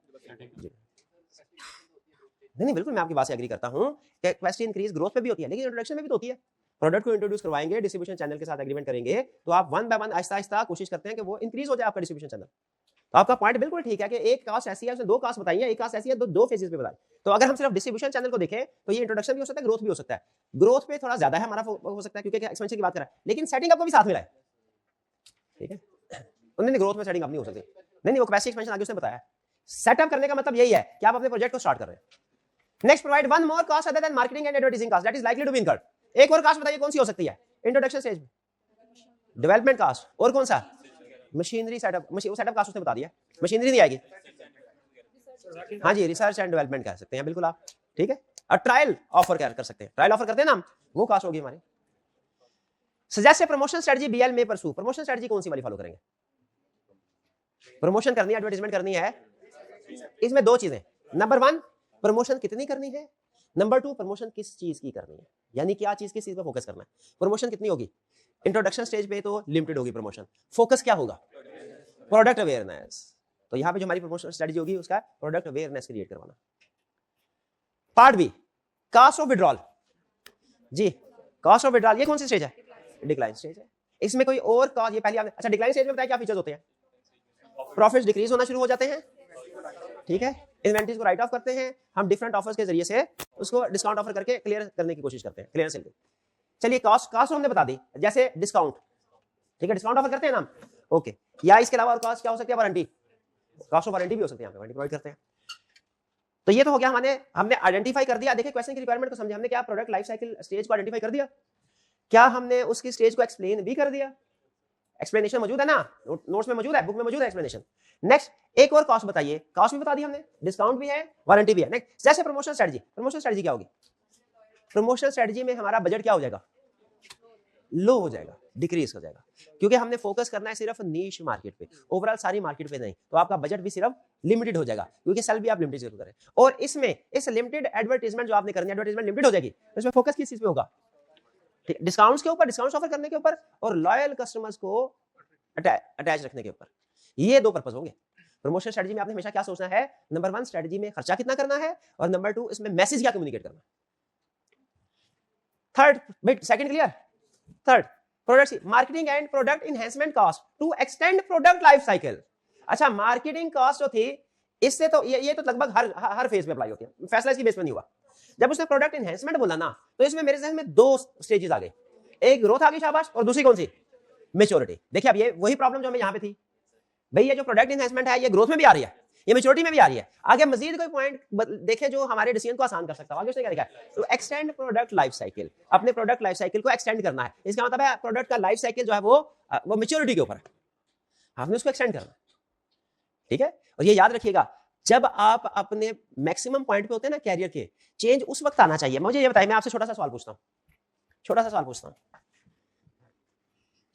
नहीं, बिल्कुल मैं आपकी बात से एग्री करता हूं कि कैपेसिटी इंक्रीज ग्रोथ पे भी होती है, लेकिन इंट्रोडक्शन में भी तो होती है। प्रोडक्ट को इंट्रोड्यूस करवाएंगे, डिस्ट्रीब्यूशन चैनल के साथ एग्रीमेंट करेंगे, तो आप one by one Aahista Aahista कोशिश करते हैं कि वो इंक्रीज हो जाए आपका डिस्ट्रीब्यूशन चैनल। तो आपका पॉइंट बिल्कुल ठीक है कि एक कास्ट ऐसी है, उसने दो कास्ट बताई है, एक कास्ट ऐसी है दो फेजेस पे बताई। तो अगर हम सिर्फ डिस्ट्रीब्यूशन चैनल को देखें तो ये इंट्रोडक्शन भी हो सकता है, ग्रोथ भी हो सकता है। ग्रोथ पे थोड़ा ज्यादा है हमारा हो सकता है क्योंकि एक्सपेंशन की बात कर रहा है, लेकिन सेटिंग अप को भी साथ मिलाए, ठीक है। उन्होंने ग्रोथ में सेटिंग अप नहीं हो सकती, नहीं, वो कैपेसिटी एक्सपेंशन आगे उसने बताया। सेटअप करने का मतलब यही है कि आप अपने प्रोजेक्ट को स्टार्ट कर रहे हैं। Next, provide one more cost other than marketing and advertising cost that is likely to be incurred. एक और कॉस्ट बताइए कौन सी हो सकती है इंट्रोडक्शन स्टेज में? Development cost. और कौन सा? Machinery setup. सेटअप कॉस्ट उसने बता दिया, मशीनरी नहीं आएगी। हाँ जी, रिसर्च एंड डेवलपमेंट कह सकते हैं बिल्कुल आप, ठीक है। और ट्रायल ऑफर कर सकते हैं, ट्रायल ऑफर करते हैं ना हम, वो कॉस्ट होगी हमारी। Suggest a promotion strategy BL में परसू। प्रमोशन स्ट्रेटजी कौन सी वाली फॉलो करेंगे? प्रमोशन करनी है, एडवर्टाइजमेंट करनी है, इसमें दो चीजें, नंबर 1 प्रमोशन कितनी करनी है, नंबर 2 प्रमोशन किस चीज की करनी है, यानी क्या चीज किस चीज पे फोकस करना है। प्रमोशन कितनी होगी? इंट्रोडक्शन स्टेज पे तो लिमिटेड होगी प्रमोशन, फोकस क्या होगा? Product awareness. तो यहां पे जो हमारी प्रमोशन स्ट्रेटजी होगी उसका प्रोडक्ट अवेयरनेस क्रिएट करवाना। Part B, cost of withdrawal. जी, कॉस्ट ऑफ विड्रॉल ये कौन सी स्टेज है? डिक्लाइन स्टेज है। इसमें कोई और कॉस्ट, ये पहले आपने, अच्छा, डिक्लाइन स्टेज में बताया क्या फीचर्स होते हैं? प्रॉफिट्स डिक्रीज होना शुरू हो जाते हैं, ठीक है। इन्वेंटरीज को राइट ऑफ करते हैं हम, डिफरेंट ऑफर्स के जरिए से उसको डिस्काउंट ऑफर करके क्लियर करने की कोशिश करते हैं, क्लियर सेल। चलिए, कॉस्ट हमने बता दी, जैसे डिस्काउंट, ठीक है, डिस्काउंट ऑफर करते हैं ना हम, ओके। या इसके अलावा और कॉस्ट क्या हो सकती है? वारंटी, कॉस्ट ऑफ वारंटी भी हो सकती है, वारंटी प्रोवाइड करते हैं। तो ये तो हो गया, हमने आइडेंटिफाई कर दिया। देखिए क्वेश्चन की रिक्वायरमेंट को समझे हमने, क्या प्रोडक्ट लाइफ साइकिल स्टेज को आइडेंटिफाई कर दिया, क्या हमने उसकी स्टेज को एक्सप्लेन भी कर दिया? एक्सप्लेनेशन मौजूद है ना, नोट्स में मौजूद है, बुक में मौजूद है एक्सप्लेनेशन। नेक्स्ट, एक और कॉस्ट बताइए, कॉस्ट भी बता दी हमने, डिस्काउंट भी है, वारंटी भी है। नेक्स्ट, जैसे प्रमोशन स्ट्रेटजी। प्रमोशन स्ट्रेटजी क्या होगी? प्रमोशन स्ट्रेटजी में हमारा बजट क्या हो जाएगा? लो हो जाएगा, डिक्रीज हो जाएगा, क्योंकि हमने फोकस करना है सिर्फ नीश मार्केट पे, ओवरऑल सारी मार्केट पे नहीं। तो आपका बजट भी सिर्फ लिमिटेड हो जाएगा, क्योंकि सेल भी आप लिमिटेड जरूर करें। और इसमें इस लिमिटेड एडवर्टाइजमेंट जो आपने करनी है, एडवर्टाइजमेंट लिमिटेड हो जाएगी, तो इसमें फोकस किस चीज पे होगा? डिस्काउंट्स के ऊपर, डिस्काउंट्स ऑफर करने के ऊपर, और लॉयल कस्टमर्स को अटैच रखने के ऊपर। ये दो पर्पस होंगे प्रमोशन स्ट्रेटजी में। आपने हमेशा क्या सोचना है? नंबर 1 स्ट्रेटजी में खर्चा कितना करना है, और नंबर 2 इसमें मैसेज क्या कम्युनिकेट करना है। Third, second clear? Third, product marketing and product enhancement cost to extend product life cycle. अच्छा, मार्केटिंग कॉस्ट जो थी इससे तो ये तो लगभग हर फेज में अप्लाई होती है, फैसला इसकी बेस में नहीं हुआ। जब उसने प्रोडक्ट इनहेंसमेंट बोला ना, तो इसमें मेरे जहन में दो स्टेजेस आ गए, एक ग्रोथ आ गई शाबाश, और दूसरी कौन सी, मैच्योरिटी। देखिए अब ये वही प्रॉब्लम जो हमें यहाँ पे थी, भाई ये जो प्रोडक्ट इनहेंसमेंट है ये ग्रोथ में भी आ रही है, ये मैच्योरिटी में भी आ रही है। आगे मजीद कोई पॉइंट देखें जो हमारे डिसीजन को आसान कर सकता है। आगे उसने क्या लिखा है, तो एक्सटेंड प्रोडक्ट लाइफ साइकिल, अपने प्रोडक्ट लाइफ साइकिल को एक्सटेंड करना है। इसका मतलब है प्रोडक्ट का लाइफ साइकिल जो है वो मैच्योरिटी के ऊपर है, आपने उसको एक्सटेंड करना, ठीक है। और ये याद रखिएगा, जब आप अपने मैक्सिमम पॉइंट पे होते हैं ना कैरियर के, चेंज उस वक्त आना चाहिए। मुझे ये बताइए, मैं आपसे छोटा सा सवाल पूछता हूं,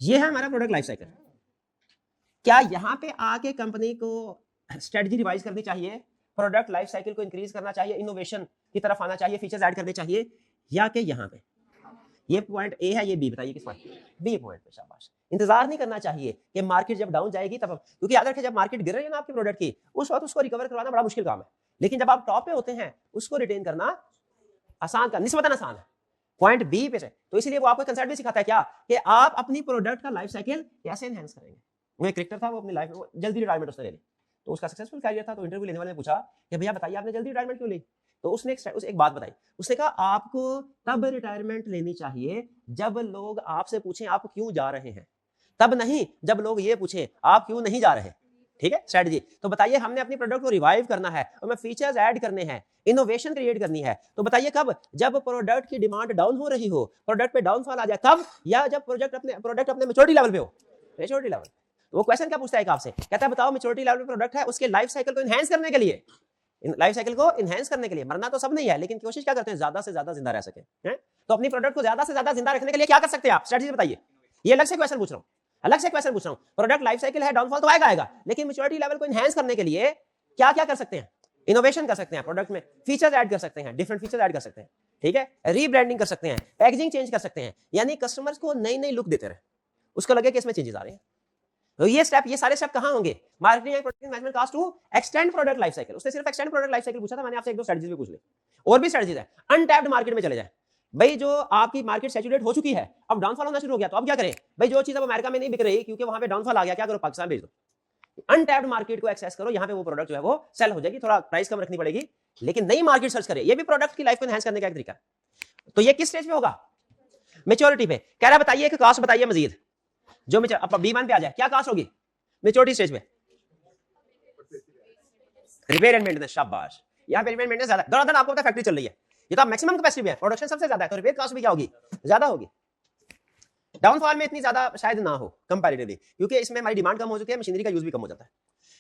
ये है हमारा प्रोडक्ट लाइफ साइकिल। क्या यहां पे आके कंपनी को स्ट्रेटजी रिवाइज करनी चाहिए, प्रोडक्ट लाइफ साइकिल को इंक्रीज करना चाहिए, इनोवेशन की तरफ आना चाहिए, फीचर्स ऐड करने चाहिए, या कि यहां पे ये पॉइंट ए है, ये बी, बताइए किस पॉइंट, बी पॉइंट पे। शाबाश। इंतजार नहीं करना चाहिए कि मार्केट जब डाउन जाएगी तब, क्योंकि याद रखें जब मार्केट गिर रही है ना आपके प्रोडक्ट की, उस वक्त उसको रिकवर करवाना बड़ा मुश्किल काम है, लेकिन जब आप टॉप पे होते हैं उसको रिटेन करना आसान, निस्बतन आसान है। पॉइंट बी पे से, तो इसलिए वो आपको कंसेप्ट भी सिखाता है क्या, कि आप अपनी प्रोडक्ट का लाइफ साइकिल कैसे एनहांस करेंगे। वो एक क्रिकेटर था, वो अपनी लाइफ में जल्दी रिटायरमेंट उसने ले ली, तो उसका सक्सेसफुल कैरियर था, तो इंटरव्यू लेने वाले ने पूछा कि भैया बताइए आपने जल्दी रिटायरमेंट क्यों ली, तो उसने एक बात बताई, उसने कहा आपको तब रिटायरमेंट लेनी चाहिए जब लोग आपसे पूछें आप क्यों जा रहे हैं, तब नहीं जब लोग ये पूछें आप क्यों नहीं जा रहे। ठीक है स्ट्रेटजी। तो बताइए हमने अपनी प्रोडक्ट को रिवाइव करना है और मैं फीचर्स ऐड करने हैं, इनोवेशन क्रिएट करनी है, तो बताइए कब, जब प्रोडक्ट की डिमांड डाउन हो रही हो, प्रोडक्ट पे डाउनफॉल आ जाए तब, या जब प्रोडक्ट अपने मैच्योरिटी लेवल पे हो, मैच्योरिटी लेवल। तो वो क्वेश्चन क्या पूछता है आपसे, कहता है बताओ मैच्योरिटी लेवल पे प्रोडक्ट है, उसके लाइफ साइकिल को एनहांस करने के लिए, लाइफ साइकिल को एनहांस करने के लिए, मरना तो सब नहीं है, लेकिन कोशिश क्या करते हैं ज्यादा से ज्यादा जिंदा रह सके, तो अपनी प्रोडक्ट को ज्यादा से ज्यादा जिंदा रखने के लिए क्या कर सकते हैं आप, स्ट्रेटजी बताइए। ये अलग से क्वेश्चन पूछ रहा हूं, प्रोडक्ट लाइफ साइकिल है, डाउनफॉल तो आएगा, लेकिन मैच्योरिटी लेवल को एनहांस करने के लिए क्या क्या कर सकते हैं, इनोवेशन कर सकते हैं, प्रोडक्ट में फीचर्स ऐड कर सकते हैं, डिफरेंट फीचर्स ऐड कर सकते हैं, ठीक है, रीब्रांडिंग कर सकते हैं, पैकेजिंग चेंज कर सकते हैं, यानी कस्टमर्स को नई नई लुक देते रहे, उसको लगे कि इसमें चेंजेस आ रहे हैं। तो ये सारे स्टेप कहां होंगे, marketing and product management cost to extend product life cycle. उसने सिर्फ एक्सटेंड प्रोडक्ट लाइफ साइकिल पूछा था, मैंने आपसे एक दो स्ट्रेटजीज भी पूछ ली, और भी स्ट्रेटजीज है। अनटैप्ड मार्केट में चले जाए, भाई जो आपकी मार्केट सैचुरेट हो चुकी है, अब डाउनफॉल होना शुरू हो गया, तो अब क्या करें, भाई जो चीज अब अमेरिका में नहीं बिक रही क्योंकि वहां पे डाउनफॉल आ गया, क्या करो पाकिस्तान भेज दो, अनटैप्ड मार्केट को एक्सेस करो, यहाँ पे वो प्रोडक्ट जो है वो सेल हो जाएगी, थोड़ा प्राइस कम रखनी पड़ेगी, लेकिन नई मार्केट सर्च करें, ये भी प्रोडक्ट की लाइफ को एनहांस करने का एक तरीका है। तो ये किस स्टेज पे होगा, मैच्योरिटी पे। कह रहा है बताइए एक कॉस्ट बताइए मजीद, जो B1 पे आ जाए, क्या कॉस्ट होगी मैच्योरिटी स्टेज में, रिपेयर एंड मेंटेनेंस। शाबाश, यहाँ पे रिपेयर मेंटेनेंस ज्यादा, दरअसल आपको पता है फैक्ट्री चल रही है, ये तो आप मैक्सिमम कैपेसिटी में है, प्रोडक्शन सबसे ज्यादा है, तो रिपेयर कॉस्ट भी क्या होगी, ज्यादा होगी। डाउनफॉल में इतनी ज्यादा शायद ना हो कंपैरेटिवली, क्योंकि इसमें हमारी डिमांड कम हो चुकी है, मशीनरी का यूज भी कम हो जाता है।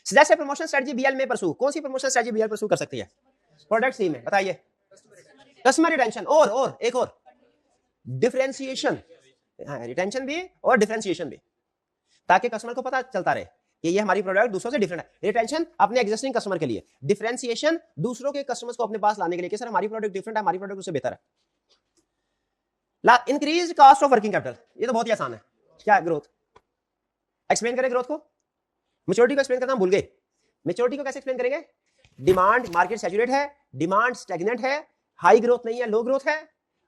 सजेस्ट प्रमोशन स्ट्रेटजी बीएल में परसू, कौन सी प्रमोशन स्ट्रेटजी बीएल परसू कर सकती है, प्रोडक्ट सी में बताइए, कस्टमर रिटेंशन और एक और डिफरेंशिएशन, रिटेंशन भी और डिफरेंशिएशन भी, ताकि कस्टमर को पता चलता रहे कि ये हमारी प्रोडक्ट दूसरों से डिफरेंट है। रिटेंशन अपने एग्जिस्टिंग कस्टमर के लिए, डिफरेंशिएशन दूसरों के कस्टमर्स को अपने पास लाने के लिए कि सर हमारी प्रोडक्ट डिफरेंट है, हमारी प्रोडक्ट उससे बेहतर है। Increase cost of working capital, ये तो बहुत ही आसान है, क्या है ग्रोथ, एक्सप्लेन करें ग्रोथ को, मैच्योरिटी को एक्सप्लेन करना भूल गए, मैच्योरिटी को कैसे एक्सप्लेन करेंगे, डिमांड मार्केट सैचुरेट है, डिमांड स्टैग्नेंट है, हाई ग्रोथ नहीं है, लो ग्रोथ है,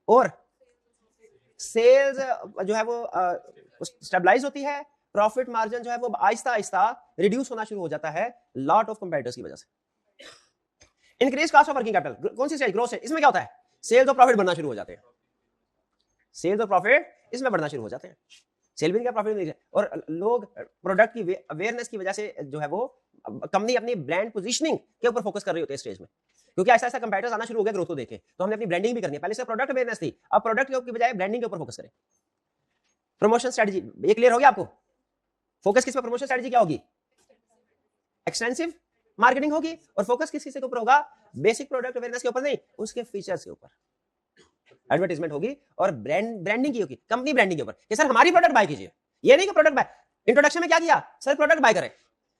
और सेल्स जो है वो स्टेबलाइज होती है, प्रॉफिट मार्जिन जो है वो आहिस्ता आहिस्ता रिड्यूस होना शुरू हो जाता है लॉट ऑफ कंपेटिटर्स की वजह से। Increase cost of working capital, कौन सी स्टेज, ग्रोथ है, इसमें क्या होता है, सेल्स और प्रॉफिट बढ़ना शुरू हो जाते हैं, सेल्स और प्रॉफिट इसमें बढ़ना शुरू हो जाते हैं, सेल भी नहीं, प्रॉफिट नहीं, और लोग प्रोडक्ट की अवेयरनेस की वजह से जो है वो कंपनी अपनी ब्रांड पोजीशनिंग के ऊपर फोकस कर रही होती है स्टेज में, क्योंकि ऐसा ऐसा कंपेटिटर्स आना शुरू हो गया ग्रोथ को देखे, तो हमने अपनी ब्रांडिंग भी करनी है, पहले से प्रोडक्ट अवेयरनेस थी, अब प्रोडक्ट के बजाय ब्रांडिंग के ऊपर फोकस करें। प्रमोशन स्ट्रेटजी ये क्लियर हो गया आपको, फोकस किस पे, प्रमोशन स्ट्रेटजी क्या होगी, एक्सटेंसिव मार्केटिंग होगी, और फोकस किस के ऊपर होगा, बेसिक प्रोडक्ट अवेयरनेस के ऊपर नहीं, उसके फीचर्स के ऊपर एडवर्टाइजमेंट होगी, और ब्रांडिंग की होगी, कंपनी ब्रांडिंग के ऊपर कि सर हमारी प्रोडक्ट बाय कीजिए, ये नहीं कि प्रोडक्ट बाय, इंट्रोडक्शन में क्या किया, सर प्रोडक्ट बाय करें,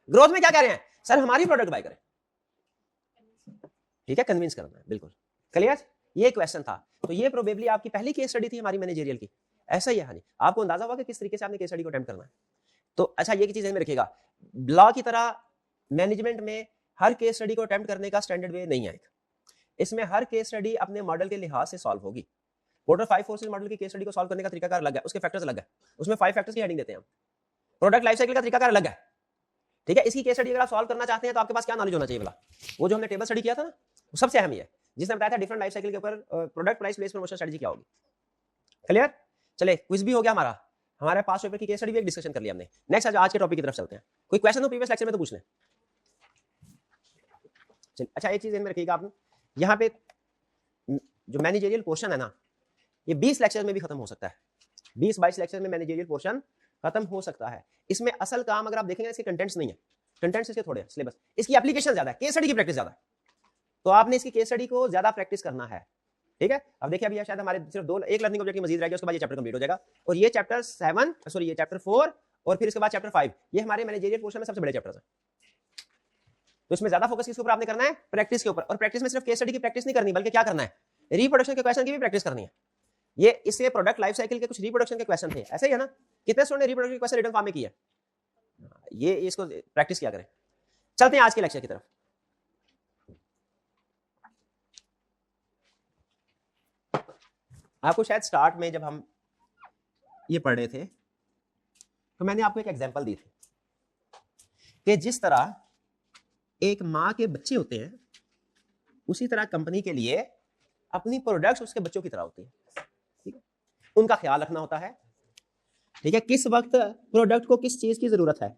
ग्रोथ में क्या कह रहे हैं, सर हमारी प्रोडक्ट बाय करें, ठीक है, कन्विंस करना है, बिल्कुल क्लियर। ये क्वेश्चन था, तो ये प्रोबेबली आपकी पहली केस स्टडी थी हमारी मैनेजरियल की, ऐसा ही है, हाँ जी, आपको अंदाजा हुआ कि किस तरीके से आपने केस स्टडी को अटेम्प्ट करना है। तो अच्छा ये की चीज में रखिएगा, लॉ की तरह मैनेजमेंट में हर केस स्टडी को अटेम्प्ट करने का स्टैंडर्ड वे नहीं है, इसमें हर केस स्टडी अपने मॉडल के लिहाज से सॉल्व होगी, पोर्टर 5 फोर्सेस मॉडल की केस स्टडी को सॉल्व करने का तरीका अलग है, उसके फैक्टर्स अलग है, उसमें 5 फैक्टर्स की हेडिंग देते हैं हम। प्रोडक्ट लाइफ साइकिल का तरीका अलग है, ठीक है। इसकी केस स्टडी अगर आप सॉल्व करना चाहते हैं तो आपके पास क्या नॉलेज होना चाहिए बोला, वो जो हमने टेबल स्टडी किया था ना, वो सबसे अहम है, जिसने बताया था डिफरेंट लाइफ साइकिल के ऊपर product price place promotion strategy क्या होगी। क्लियर? चले क्विज भी हो गया हमारा, हमारे पास पेपर की केस स्टडी भी एक डिस्कशन कर लिया हमने। नेक्स्ट आज के टॉपिक की तरफ चलते हैं। कोई क्वेश्चन हो प्रीवियस लेक्चर में तो पूछ लें। चलिए, अच्छा एक चीज में रखिएगा आपने, यहाँ पे जो मैनेजरियल पोर्शन है ना, ये 20 लेक्चर में भी खत्म हो सकता है, 20-22 लेक्चर में मैनेजरियल पोर्शन खत्म हो सकता है। इसमें असल काम अगर आप देखेंगे इसके कंटेंट्स नहीं है, कंटेंट्स इसके थोड़े हैं, सिलेबस इसकी एप्लीकेशन ज्यादा है, केस स्टडी की प्रैक्टिस ज्यादा है, तो आपने इसकी केस स्टडी को ज्यादा प्रैक्टिस करना है, ठीक है। अब देखिए अभी शायद हमारे सिर्फ एक लर्निंग ऑब्जेक्ट की मजीद रहेगी, उसके बाद ये चैप्टर कंप्लीट हो जाएगा, और ये चैप्टर 7 सॉरी ये चैप्टर 4 और फिर इसके बाद चैप्टर 5, ये हमारे मैनेजरियल पोर्शन में सबसे बड़े चैप्टर्स हैं। तो इसमें ज्यादा फोकस किसके ऊपर आपने करना है, प्रैक्टिस के ऊपर। और प्रैक्टिस में सिर्फ केस स्टडी की प्रैक्टिस नहीं करनी, बल्कि क्या करना है, रिप्रोडक्शन के क्वेश्चन की भी प्रैक्टिस करनी है। ये इससे प्रोडक्ट लाइफ साइकिल के कुछ रिप्रोडक्शन के क्वेश्चन थे, ऐसे ही है ना, कितने स्टूडेंट ने रिप्रोडक्शन के क्वेश्चन रिटन फॉर्म में किया, ये इसको प्रैक्टिस किया करें। चलते हैं आज के लेक्चर की तरफ। आपको शायद स्टार्ट में जब हम ये पढ़ रहे थे तो मैंने आपको एक एग्जांपल दी थी कि जिस तरह एक माँ के बच्चे होते हैं, उसी तरह कंपनी के लिए अपनी प्रोडक्ट्स उसके बच्चों की तरह होती है, ठीक है। उनका ख्याल रखना होता है, ठीक है, किस वक्त प्रोडक्ट को किस चीज की जरूरत है,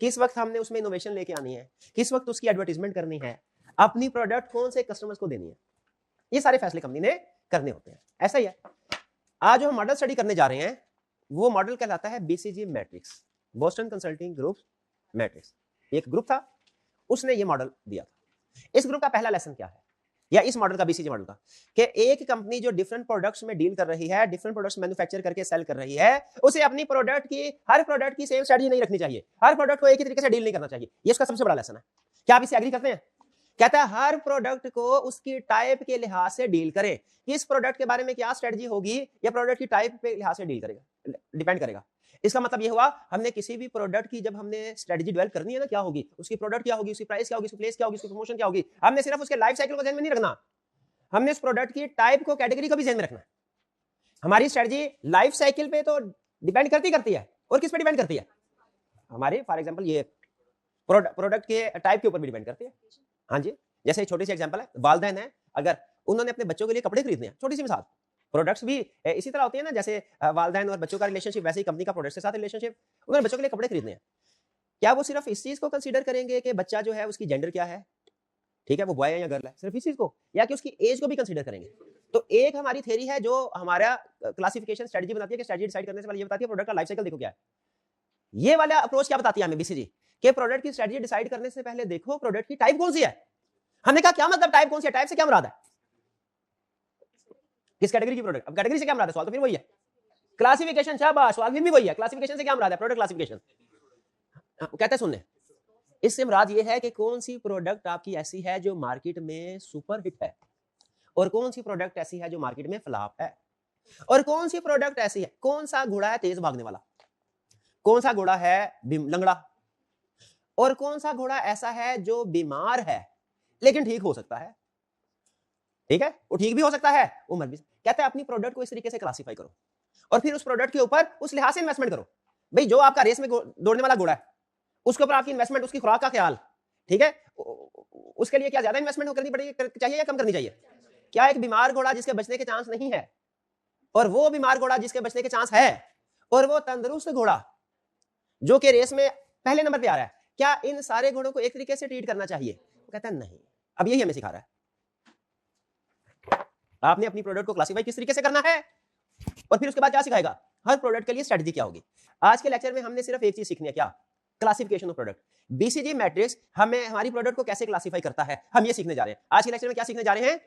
किस वक्त हमने उसमें इनोवेशन लेके आनी है, किस वक्त उसकी एडवर्टाइजमेंट करनी है, अपनी प्रोडक्ट कौन से कस्टमर्स को देनी है, ये सारे फैसले कंपनी ने करने होते हैं। ऐसा ही है, आज जो हम मॉडल स्टडी करने जा रहे हैं वो मॉडल कहलाता है BCG matrix, Boston consulting group matrix. एक ग्रुप था, उसने ये मॉडल दिया था। इस ग्रुप का पहला लेसन क्या है, या इस मॉडल का, बीसीजी मॉडल का, कि एक कंपनी जो डिफरेंट प्रोडक्ट्स में डील कर रही है, डिफरेंट प्रोडक्ट्स मैन्युफैक्चर करके सेल कर रही है, उसे अपनी प्रोडक्ट की, हर प्रोडक्ट की सेम स्ट्रेटजी नहीं रखनी चाहिए, हर प्रोडक्ट को एक ही तरीके से डील नहीं करना चाहिए। ये उसका सबसे बड़ा लेसन है। क्या आप इसे एग्री करते हैं? कहता है हर प्रोडक्ट को उसकी टाइप के लिहाज से डील करें, किस प्रोडक्ट के बारे में क्या स्ट्रेटजी होगी, या प्रोडक्ट की टाइप के लिहाज से डील करेगा, डिपेंड करेगा। इसका मतलब ये हुआ, हमने किसी भी प्रोडक्ट की जब हमने स्ट्रेटजी डेवलप करनी है ना, क्या होगी, उसकी प्रोडक्ट क्या होगी, उसकी प्राइस क्या होगी, उसकी प्लेस क्या होगी, उसकी प्रमोशन क्या होगी, हमने सिर्फ उसके लाइफ साइकिल को ध्यान में नहीं रखना, हमने उस प्रोडक्ट की टाइप को, कैटेगरी को भी ध्यान में रखना है। हमारी स्ट्रेटजी लाइफ साइकिल पे तो डिपेंड करती है, और किस पे डिपेंड करती है, हमारे फॉर एग्जांपल ये प्रोडक्ट के टाइप के ऊपर भी डिपेंड करती है। हाँ जी, जैसे छोटी सी एग्जांपल है, वालिदैन है, अगर उन्होंने अपने बच्चों के लिए कपड़े खरीदने हैं, छोटी सी मिसाल, प्रोडक्ट्स भी इसी तरह होती है ना, जैसे वालिदैन और बच्चों का रिलेशनशिप, वैसे ही कंपनी का प्रोडक्ट्स के साथ रिलेशनशिप। उन्होंने बच्चों के लिए कपड़े खरीदने हैं, क्या वो सिर्फ इस चीज को कंसीडर करेंगे कि बच्चा जो है उसकी जेंडर क्या है, ठीक है, वो बॉय है या गर्ल है, सिर्फ इस चीज को, या कि उसकी एज को भी कंसीडर करेंगे? तो एक हमारी थ्योरी है जो हमारा क्लासिफिकेशन स्ट्रेटजी बनाती है, कि स्ट्रेटजी डिसाइड करने से पहले ये बताती है प्रोडक्ट का लाइफ साइकिल देखो क्या है। ये वाला अप्रोच क्या बताती है हमें बीसीजी, कि प्रोडक्ट की स्ट्रेटजी डिसाइड करने से पहले देखो प्रोडक्ट की टाइप कौन सी है। हमने कहा क्या मतलब टाइप कौन सी है, टाइप से क्या मुराद है, किस कैटेगरी की प्रोडक्ट। अब कैटेगरी से क्या मुराद है, सवाल तो फिर वही है, क्लासिफिकेशन, शाबाश, सवाल फिर भी वही है, क्लासिफिकेशन से क्या मुराद है, प्रोडक्ट क्लासिफिकेशन। कहते हैं सुनने, इससे मुराद ये है कि कौन सी प्रोडक्ट आपकी ऐसी है जो मार्केट में सुपर हिट है, और कौन सी प्रोडक्ट ऐसी है जो मार्केट में फ्लॉप है, और कौन सी प्रोडक्ट ऐसी है, कौन सा घोड़ा है तेज भागने वाला, कौन सा घोड़ा है लंगड़ा, और कौन सा घोड़ा ऐसा है जो बीमार है लेकिन ठीक हो सकता है, ठीक है, वो ठीक भी हो सकता है, वो मर भी। कहता है अपनी प्रोडक्ट को इस तरीके से क्लासिफाई करो, और फिर उस प्रोडक्ट के ऊपर उस लिहाज से इन्वेस्टमेंट करो। भाई जो आपका रेस में दौड़ने वाला घोड़ा है, उसके ऊपर आपकी इन्वेस्टमेंट, उसकी खुराक का ख्याल, ठीक है, उसके लिए क्या ज्यादा इन्वेस्टमेंट करनी चाहिए या कम करनी चाहिए? क्या एक बीमार घोड़ा जिसके बचने के चांस नहीं है, और वो बीमार घोड़ा जिसके बचने के चांस है, और वो तंदुरुस्त घोड़ा जो कि रेस में पहले नंबर पे आ रहा है, क्या इन सारे घोड़ों को एक तरीके से ट्रीट करना चाहिए? वो कहता है नहीं। अब यही हमें सिखा रहा है, आपने अपनी प्रोडक्ट को क्लासिफाई किस तरीके से करना है, और फिर उसके बाद क्या सिखाएगा, हर प्रोडक्ट के लिए स्ट्रेटजी क्या होगी। आज के लेक्चर में हमने सिर्फ एक चीज सीखनी है, क्या, classification of product. BCG matrix हमें हमारी प्रोडक्ट को कैसे क्लासिफाई करता है, हम ये सीखने जा रहे हैं। आज के लेक्चर में क्या सीखने जा रहे हैं,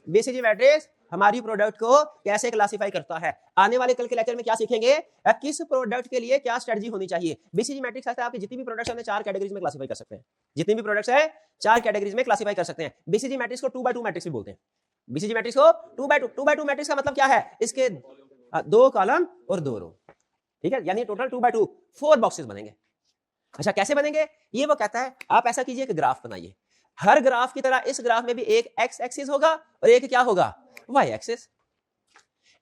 बीसीजी मैट्रिक्स हमारी प्रोडक्ट को कैसे क्लासिफाई करता है। आने वाले कल के लेक्चर में क्या सीखेंगे, किस प्रोडक्ट के लिए क्या स्ट्रेटजी होनी चाहिए। बीसीजी मैट्रिक्स कहता है आपकी जितनी भी प्रोडक्ट्स हैं 4 कैटेगरीज में क्लासिफाई कर सकते हैं, जितनी भी प्रोडक्ट्स है 4 कैटेगरीज में क्लासिफाई कर सकते हैं। बीसीजी मैट्रिक्स को 2x2 मैट्रिक्स भी बोलते हैं। बीसीजी मैट्रिक्स को 2x2 मैट्रिक्स का मतलब क्या है, इसके 2 कॉलम और 2 रो, ठीक है, यानी टोटल 2x2 4 बॉक्सेस बनेंगे। अच्छा कैसे बनेंगे, ये वो कहता है आप ऐसा कीजिए कि ग्राफ बनाइए, हर ग्राफ की तरह इस ग्राफ में भी एक एक्स एक्सिस होगा और एक क्या होगा, वाई एक्सिस।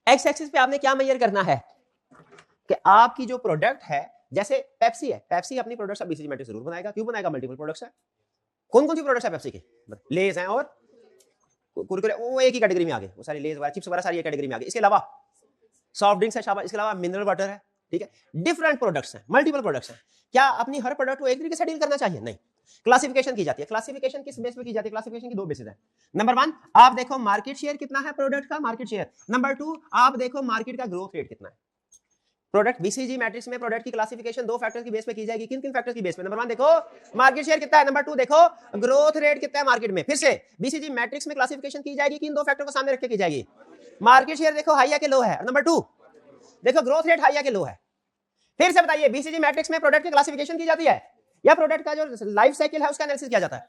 एक्स एक्सिस पे आपने क्या मेजर करना है कि आपकी जो प्रोडक्ट है, जैसे पेप्सी है, पेप्सी अपनी प्रोडक्ट्स अब बीसीजी मैट्रिक्स जरूर बनाएगा, क्यों बनाएगा, मल्टीपल प्रोडक्ट्स है। कौन कौन सी प्रोडक्ट्स है पेप्सी की, लेज हैं और कुरकुरे, वो एक ही कैटेगरी में आ गए, वो सारी लेज वगैरह चिप्स वगैरह सारी एक कैटेगरी में आ गई। इसके अलावा सॉफ्ट ड्रिंक्स है, शाबाश, इसके अलावा मिनरल वाटर है, ठीक है, डिफरेंट प्रोडक्ट्स हैं, मल्टीपल प्रोडक्ट्स हैं। क्या अपनी हर प्रोडक्ट को एक तरीके से डील करना चाहिए? नहीं, क्लासिफिकेशन की जाती है। क्लासिफिकेशन किस बेस पे की जाती है? क्लासिफिकेशन की दो बेसिस है। नंबर 1 आप देखो मार्केट शेयर कितना है प्रोडक्ट का, मार्केट शेयर। नंबर 2 आप देखो मार्केट का ग्रोथ रेट कितना है। प्रोडक्ट बीसीजी मैट्रिक्स में प्रोडक्ट की क्लासिफिकेशन दो फैक्टर्स की बेस पे की जाएगी। किन किन फैक्टर्स की बेस पे? नंबर 1 देखो मार्केट शेयर कितना है, नंबर 2 देखो ग्रोथ रेट कितना है मार्केट में। फिर से बीसीजी मैट्रिक्स में क्लासिफिकेशन की जाएगी, किन दो फैक्टर को सामने रख के की जाएगी? मार्केट शेयर देखो हाई है कि लो है, नंबर 2 देखो ग्रोथ रेट हाई है कि लो है। फिर से बताइए, बीसीजी मैट्रिक्स में प्रोडक्ट की क्लासिफिकेशन की जाती है या प्रोडक्ट का जो लाइफ साइकिल है उसका एनालिसिस किया जाता है?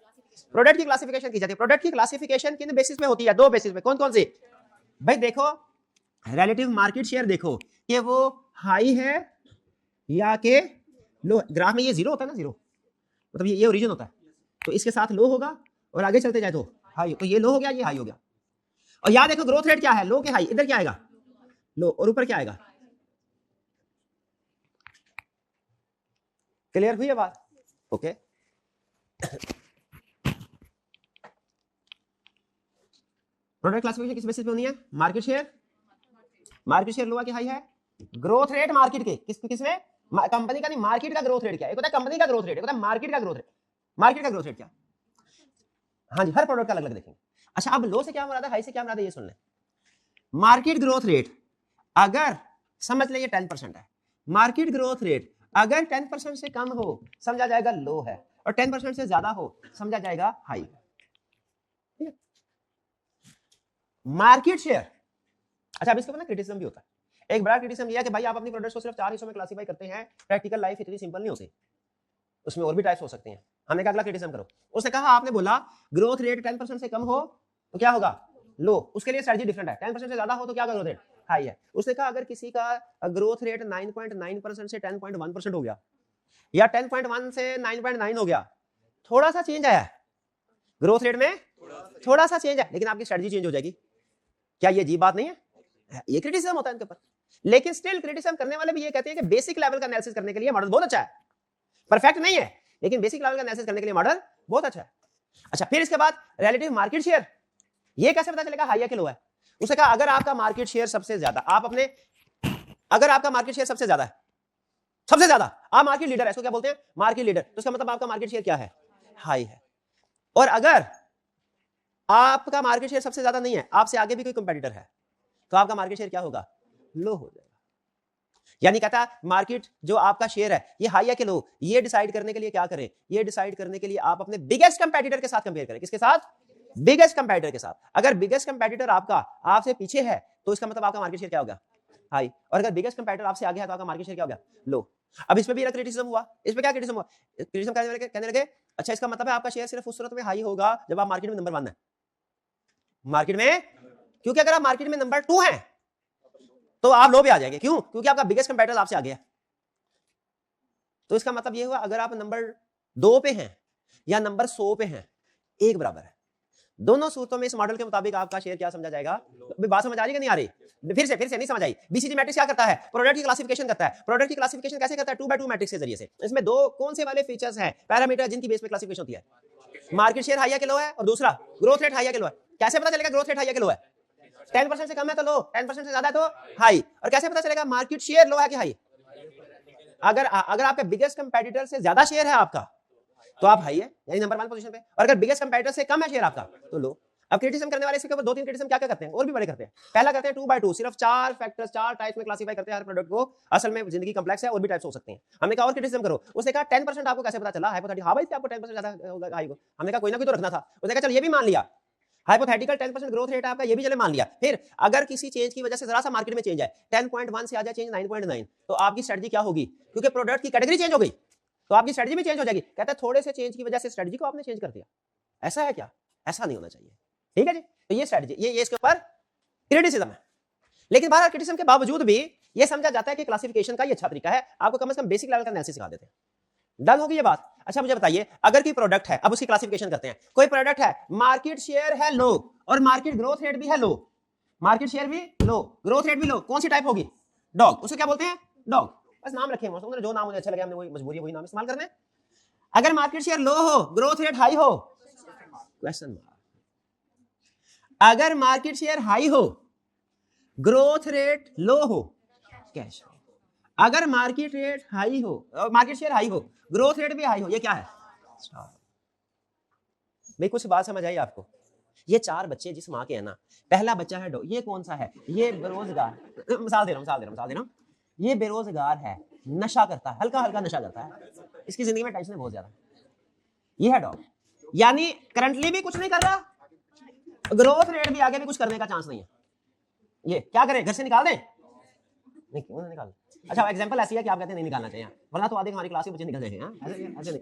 प्रोडक्ट की क्लासिफिकेशन की जाती है। प्रोडक्ट की क्लासिफिकेशन किन बेसिस पे होती है? दो बेसिस पे। कौन कौन सी भाई? देखो रिलेटिव मार्केट शेयर देखो कि वो हाई है या के लो। ग्राफ में ये जीरो होता है ना, जीरो मतलब ये ओरिजिन होता है, तो इसके साथ लो होगा और आगे चलते जाए तो हाई, तो ये लो हो गया, ये हाई हो गया। और यहां देखो ग्रोथ रेट क्या है, लो के हाई, इधर क्या आएगा? लो, और ऊपर क्या आएगा? क्लियर हुई है बात? ओके। प्रोडक्ट क्लासिफिकेशन किस बेसिस पे होनी है? मार्केट शेयर, मार्केट शेयर लो है कि हाई है? ग्रोथ रेट मार्केट के किसमें? कंपनी का नहीं, मार्केट का ग्रोथ रेट क्या है? एक होता है कंपनी का ग्रोथ रेट, एक होता है मार्केट का ग्रोथ रेट। मार्केट का ग्रोथ रेट क्या? हाँ जी, हर प्रोडक्ट का अलग अलग देखेंगे। अच्छा, अब लो से क्या मुराद है, हाई से क्या मुराद है, ये सुन ले। मार्केट ग्रोथ रेट अगर समझ ले ये 10% है, मार्केट ग्रोथ रेट अगर 10% से कम हो समझा जाएगा लो है, और 10% से ज्यादा हो समझा जाएगा हाई। Market share. अच्छा, अब इसके ऊपर ना क्रिटिसिज्म भी होता है। एक बड़ा क्रिटिसिज्म यह है कि भाई आप अपनी प्रोडक्ट्स को सिर्फ 4 हिस्सों में क्लासिफाई करते हैं, प्रैक्टिकल लाइफ इतनी सिंपल नहीं होती, उसमें और भी टाइप्स हो सकती हैं। हमने कहा अगला क्रिटिसिज्म करो। उसने कहा आपने बोला ग्रोथ रेट 10% से कम हो तो क्या होगा? लो। उसके लिए स्ट्रेटजी डिफरेंट है। 10% से ज्यादा हो तो क्या ग्रोथ रेट? हाई है। उसने कहा अगर किसी का ग्रोथ रेट 9.9% से 10.1% हो गया या 10.1 से 9.9 हो गया, थोड़ा सा चेंज आया है ग्रोथ रेट में, थोड़ा सा चेंज है, लेकिन आपकी स्ट्रेटजी चेंज हो जाएगी। क्या ये अजीब बात नहीं है? ये क्रिटिसिज्म होता है इनके ऊपर। लेकिन स्टिल क्रिटिसिज्म करने वाले भी ये कहते हैं कि बेसिक लेवल का एनालिसिस करने के लिए मॉडल बहुत अच्छा है, परफेक्ट नहीं है लेकिन बेसिक लेवल का एनालिसिस करने के लिए मॉडल बहुत अच्छा है। अच्छा, फिर इसके बाद रिलेटिव मार्केट शेयर, ये कैसे पता चलेगा हाई है कि लो है? उसने कहा अगर आपका मार्केट शेयर सबसे ज्यादा, आप अपने, अगर आपका मार्केट शेयर सबसे ज्यादा है, सबसे ज्यादा आप मार्केट लीडर है, इसको क्या बोलते हैं? मार्केट लीडर, तो इसका मतलब आपका मार्केट शेयर क्या है? हाई है। और अगर आपका मार्केट शेयर सबसे ज्यादा नहीं है, आपसे आगे भी कोई कंपेटिटर है, तो आपका मार्केट शेयर क्या होगा? लो हो जाएगा। यानी कहता मार्केट जो आपका शेयर है ये हाई है कि लो, ये डिसाइड करने के लिए क्या करें? ये डिसाइड करने के लिए आप अपने बिगेस्ट कंपेटिटर के साथ कंपेयर करें। किसके साथ? बिगेस्ट कंपेटिटर के साथ। अगर बिगेस्ट कंपेटिटर आपका आपसे पीछे है तो इसका मतलब आपका मार्केट शेयर क्या होगा? हाई। और अगर बिगेस्ट कंपेटिटर आपसे आगे है तो आपका मार्केट शेयर क्या होगा? लो। अब इसमें भी क्रिटिसिज्म हुआ। इसमें क्या क्रिटिसिज्म हुआ? क्रिटिसिज्म कहने लगे अच्छा इसका मतलब है आपका शेयर सिर्फ उस सूरत में हाई होगा जब आप मार्केट में नंबर 1 है। मार्केट में, क्योंकि अगर आप मार्केट में नंबर 2 हैं तो आप लो पे आ जाएंगे। क्यों? क्योंकि आपका बिगेस्ट कंपेटिटर आपसे आगे है। तो इसका मतलब ये हुआ अगर आप नंबर 2 पे हैं या नंबर 100 पे हैं, एक बराबर है। दोनों सूरतों में इस मॉडल के मुताबिक आपका शेयर क्या समझा जाएगा? बात समझ आ रही है कि नहीं आ रही? फिर से नहीं समझ आई। बीसीजी मैट्रिक्स क्या करता है? प्रोडक्ट की क्लासिफिकेशन करता है। प्रोडक्ट की क्लासिफिकेशन कैसे करता है? 2x2 मैट्रिक्स के जरिए से। इसमें दो कौन से वाले फीचर्स हैं, पैरामीटर जिनकी बेस पे क्लासिफिकेशन होती है? मार्केट शेयर हाई है कि लो है, और दूसरा ग्रोथ रेट हाई है कि लो है। कैसे पता चलेगा ग्रोथ रेट हाई है कि लो है? 10% से कम है तो लो, 10% से ज्यादा है तो हाई। और कैसे पता चलेगा मार्केट शेयर लो है कि हाई? अगर आपके बिगेस्ट कंपेटिटर से ज्यादा शेयर है आपका तो आप हाई है, यानी नंबर 1 पोजीशन पे। और अगर बिगेस्ट कंपेटिटर से कम है शेयर आपका तो लो। अब क्रिटिसिज्म करने वाले इसके ऊपर 2-3 क्रिटिसिज्म क्या करते हैं, और भी बड़े करते हैं। पहला करते हैं 2x2, सिर्फ 4 फैक्टर्स, 4 टाइप्स में क्लासिफाई करते हैं हर प्रोडक्ट को। असल में जिंदगी कॉम्प्लेक्स है और भी टाइप्स हो सकते हैं। हमने कहा और क्रिटिसिज्म करो। उसने कहा 10% आपको कैसे पता चला? हाइपोथेटिकल, हां भाई आपको 10% ज्यादा होगा हाई को। हमने कहा कोई ना कोई तो रखना था। उसने कहा चल ये भी मान लिया, हाइपोथेटिकल 10% ग्रोथ रेट है आपका, ये भी चले मान लिया। फिर अगर किसी चेंज की वजह से जरा सा मार्केट में चेंज है, 10.1 से आ जाए चेंज 9.9, तो आपकी स्ट्रेटजी क्या होगी? क्योंकि प्रोडक्ट की कैटेगरी चेंज हो गई तो आपकी स्ट्रेटजी भी चेंज हो जाएगी। कहता है थोड़े से चेंज की वजह से स्ट्रेटजी को आपने चेंज कर दिया। ऐसा है क्या? ऐसा नहीं होना चाहिए। ठीक है जी। तो ये स्ट्रेटजी, ये इसके ऊपर क्रिटिसिज्म है। लेकिन बाहर क्रिटिसिज्म के बावजूद भी ये समझा जाता है कि क्लासिफिकेशन का ये अच्छा तरीका है, आपको कम से कम बेसिक लेवल का एनालिसिस सिखा देते हैं। डन होगी ये बात? अच्छा मुझे बताइए, अगर कोई प्रोडक्ट है, अब उसकी क्लासिफिकेशन करते हैं। कोई प्रोडक्ट है, मार्केट शेयर है लो और मार्केट ग्रोथ रेट भी है लो, मार्केट शेयर भी लो, ग्रोथ रेट भी लो, कौन सी टाइप होगी? डॉग। उसको क्या बोलते हैं? डॉग। बस नाम रखे हैं, जो नाम मुझे अच्छा लगे हमने वही मजबूरी वही नाम इस्तेमाल करना है। अगर मार्केट शेयर लो हो, ग्रोथ रेट हाई हो, क्वेश्चन मार्क। अगर मार्केट शेयर हाई हो, ग्रोथ रेट लो हो, कैश। अगर मार्केट रेट हाई हो, मार्केट शेयर हाई हो, ग्रोथ रेट भी हाई हो, ये क्या है? भाई कुछ बात समझ आई आपको? ये 4 बच्चे जिस माँ के हैं ना, पहला बच्चा है ये कौन सा है? ये बेरोजगार। मिसाल दे रहा हूँ। ये बेरोजगार है, नशा करता है, हल्का हल्का नशा करता है, इसकी जिंदगी में टेंशन है बहुत ज्यादा। ये है डॉग, यानी करंटली भी कुछ नहीं कर रहा, ग्रोथ रेट भी आगे भी कुछ करने का चांस नहीं है। ये क्या करे? घर से निकाल दें? नहीं, क्यों नहीं निकाल? अच्छा एग्जांपल ऐसी है कि आप कहते हैं नहीं निकालना चाहिए, वरना तो आधे हमारी क्लास के बच्चे निकल जाएंगे। ऐसे नहीं।